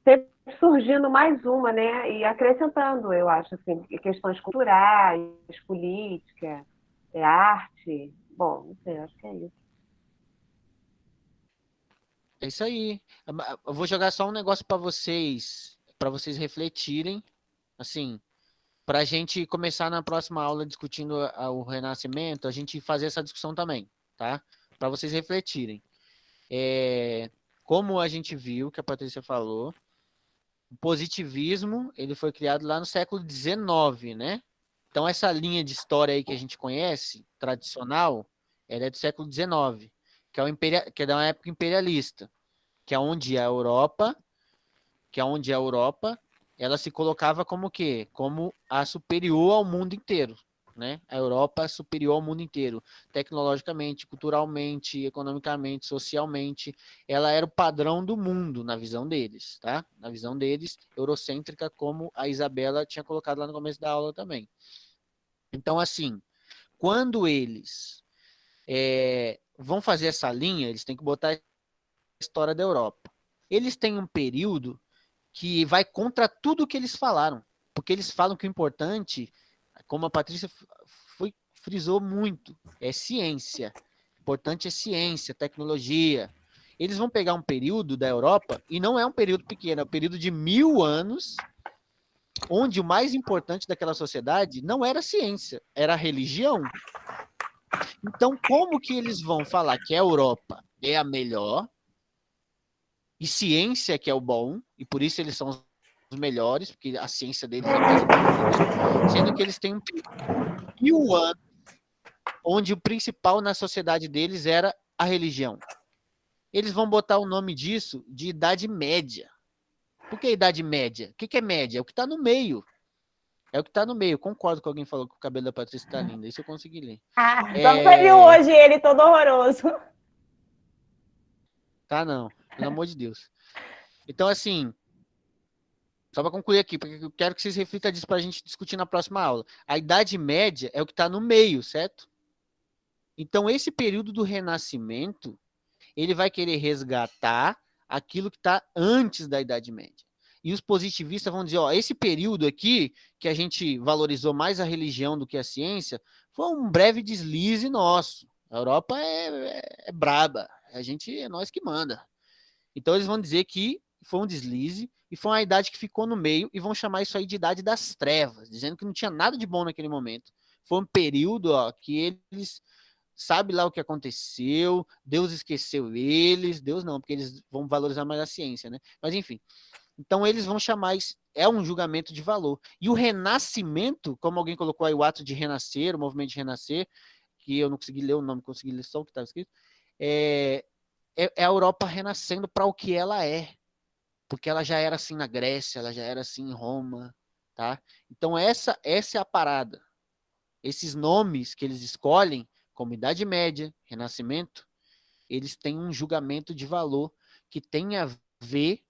sempre surgindo mais uma, né, e acrescentando, eu acho, assim, questões culturais, política, arte, bom, não sei, acho que é isso. É isso aí. Eu vou jogar só um negócio para vocês refletirem, assim, para a gente começar na próxima aula discutindo o Renascimento, a gente fazer essa discussão também, tá? Para vocês refletirem. Como a gente viu, que a Patrícia falou, o positivismo, ele foi criado lá no século XIX, né? Então, essa linha de história aí que a gente conhece, tradicional, ela é do século XIX, que é da uma época imperialista, que é onde a Europa, ela se colocava como o quê? Como a superior ao mundo inteiro, né? A Europa superior ao mundo inteiro, tecnologicamente, culturalmente, economicamente, socialmente. Ela era o padrão do mundo na visão deles, tá? Na visão deles, eurocêntrica, como a Isabela tinha colocado lá no começo da aula também. Então, assim, quando eles vão fazer essa linha, eles têm que botar a história da Europa. Eles têm um período que vai contra tudo que eles falaram, porque eles falam que o importante, como a Patrícia frisou muito, é ciência. O importante é ciência, tecnologia. Eles vão pegar um período da Europa, e não é um período pequeno, é um período de 1000 anos, onde o mais importante daquela sociedade não era a ciência, era a religião. Então, como que eles vão falar que a Europa é a melhor, e ciência que é o bom, e por isso eles são os melhores, porque a ciência deles é mais importante, sendo que eles têm 1000 anos, onde o principal na sociedade deles era a religião. Eles vão botar o nome disso de Idade Média. Por que Idade Média? O que é média? É o que está no meio. É o que está no meio. Concordo com alguém que falou que o cabelo da Patrícia está lindo. Isso eu consegui ler. Só você viu hoje ele todo horroroso. Tá, não. Pelo amor de Deus. Então, assim, só para concluir aqui, porque eu quero que vocês reflitam disso para a gente discutir na próxima aula. A Idade Média é o que está no meio, certo? Então, esse período do Renascimento, ele vai querer resgatar aquilo que está antes da Idade Média. E os positivistas vão dizer, ó, esse período aqui, que a gente valorizou mais a religião do que a ciência, foi um breve deslize nosso. A Europa é braba, é nós que manda. Então eles vão dizer que foi um deslize e foi uma idade que ficou no meio e vão chamar isso aí de Idade das Trevas, dizendo que não tinha nada de bom naquele momento. Foi um período, ó, que eles sabe lá o que aconteceu, Deus esqueceu eles, Deus não, porque eles vão valorizar mais a ciência, né? Mas enfim, então eles vão chamar isso, é um julgamento de valor. E o renascimento, como alguém colocou aí o ato de renascer, o movimento de renascer, que eu não consegui ler o nome, consegui ler só o que estava escrito, é a Europa renascendo para o que ela é, porque ela já era assim na Grécia, ela já era assim em Roma, tá? Então essa é a parada. Esses nomes que eles escolhem, como Idade Média, Renascimento, eles têm um julgamento de valor que tem a ver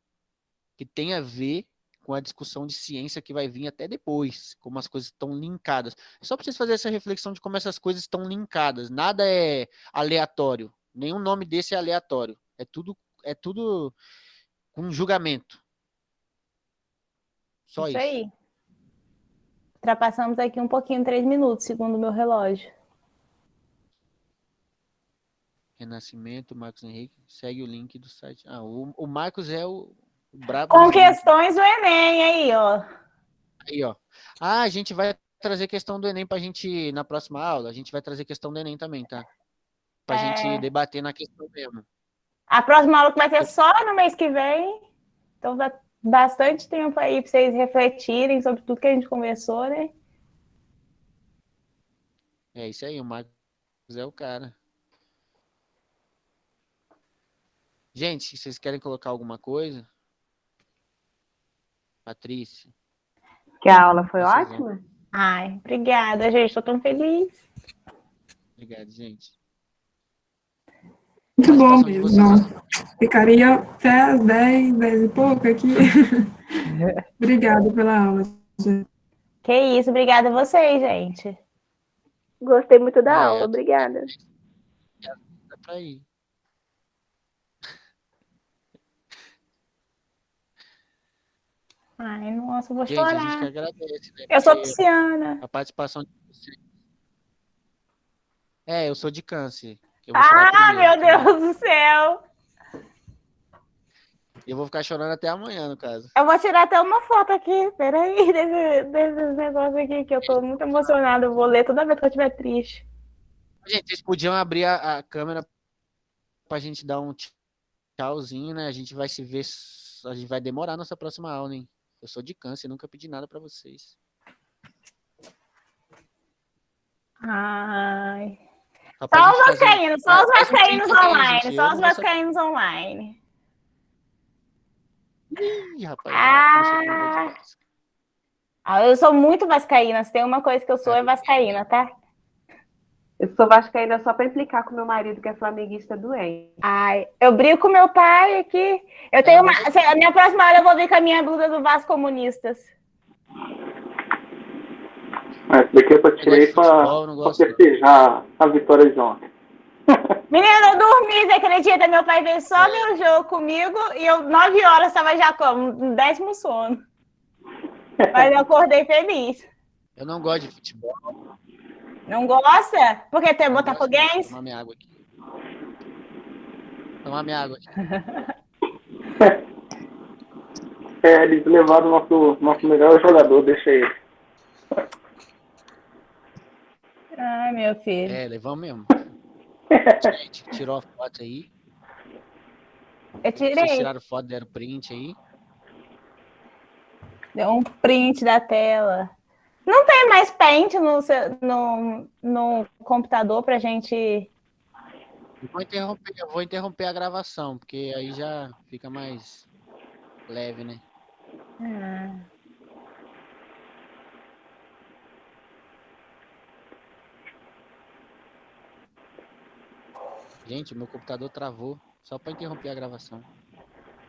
com a discussão de ciência que vai vir até depois, como as coisas estão linkadas. É só para vocês fazerem essa reflexão de como essas coisas estão linkadas. Nada é aleatório. Nenhum nome desse é aleatório. É tudo com julgamento. Só isso. Aí. Ultrapassamos aqui um pouquinho, 3 minutos, segundo o meu relógio. Renascimento, Marcos Henrique, segue o link do site. O Marcos é o brabo. Com questões do Enem, aí, ó. Aí, ó. A gente vai trazer questão do Enem pra gente, na próxima aula, a gente vai trazer questão do Enem também, tá? Pra gente debater na questão mesmo. A próxima aula que vai ser só no mês que vem, então dá bastante tempo aí pra vocês refletirem sobre tudo que a gente conversou, né? É isso aí, o Marcos é o cara. Gente, vocês querem colocar alguma coisa? Patrícia? Que a aula foi ótima? Ai, obrigada, gente. Estou tão feliz. Obrigado, gente. Muito bom mesmo. Ficaria até às 10 e pouco aqui. Obrigada pela aula. Que isso, obrigada a vocês, gente. Gostei muito da aula, obrigada. Dá pra ir. Ai, nossa, eu vou gente, chorar. A gente que agradece, né? Eu sou pisciana. A participação de vocês. Eu sou de Câncer. Meu Deus do céu! Eu vou ficar chorando até amanhã, no caso. Eu vou tirar até uma foto aqui, peraí, desses negócios aqui, que eu tô muito emocionada. Eu vou ler toda vez que eu estiver triste. Gente, vocês podiam abrir a câmera pra gente dar um tchauzinho, né? A gente vai se ver, a gente vai demorar nossa próxima aula, hein? Eu sou de Câncer, nunca pedi nada pra vocês. Ai. Só os vascaínos, só os vascaínos online, só os vascaínos online. Ih, rapaz. Ah, eu sou muito vascaína. Se tem uma coisa que eu sou, é vascaína, tá? Eu sou vascaína só para implicar com meu marido, que é flamenguista doente. Ai, eu brigo com meu pai aqui. Eu tenho uma. A minha próxima hora eu vou vir com a minha blusa do Vasco Comunistas. Esse daqui eu só tirei pra festejar a vitória de ontem. Menina, eu dormi, você acredita? Meu pai veio só ver o jogo comigo e eu, 9 horas, estava já como? No 10º sono. Mas eu acordei feliz. Eu não gosto de futebol. Não gosta? Porque tu é botafoguense? Tomar minha água aqui. Tomar minha água aqui. Eles levaram o nosso melhor jogador, deixa ele. Ai, meu filho. Levamos mesmo. Gente, tirou a foto aí. Eu tirei. Vocês tiraram foto, deram print aí. Deu um print da tela. Não tem mais Paint no computador pra gente... Eu vou interromper a gravação, porque aí já fica mais leve, né? Gente, meu computador travou só para interromper a gravação.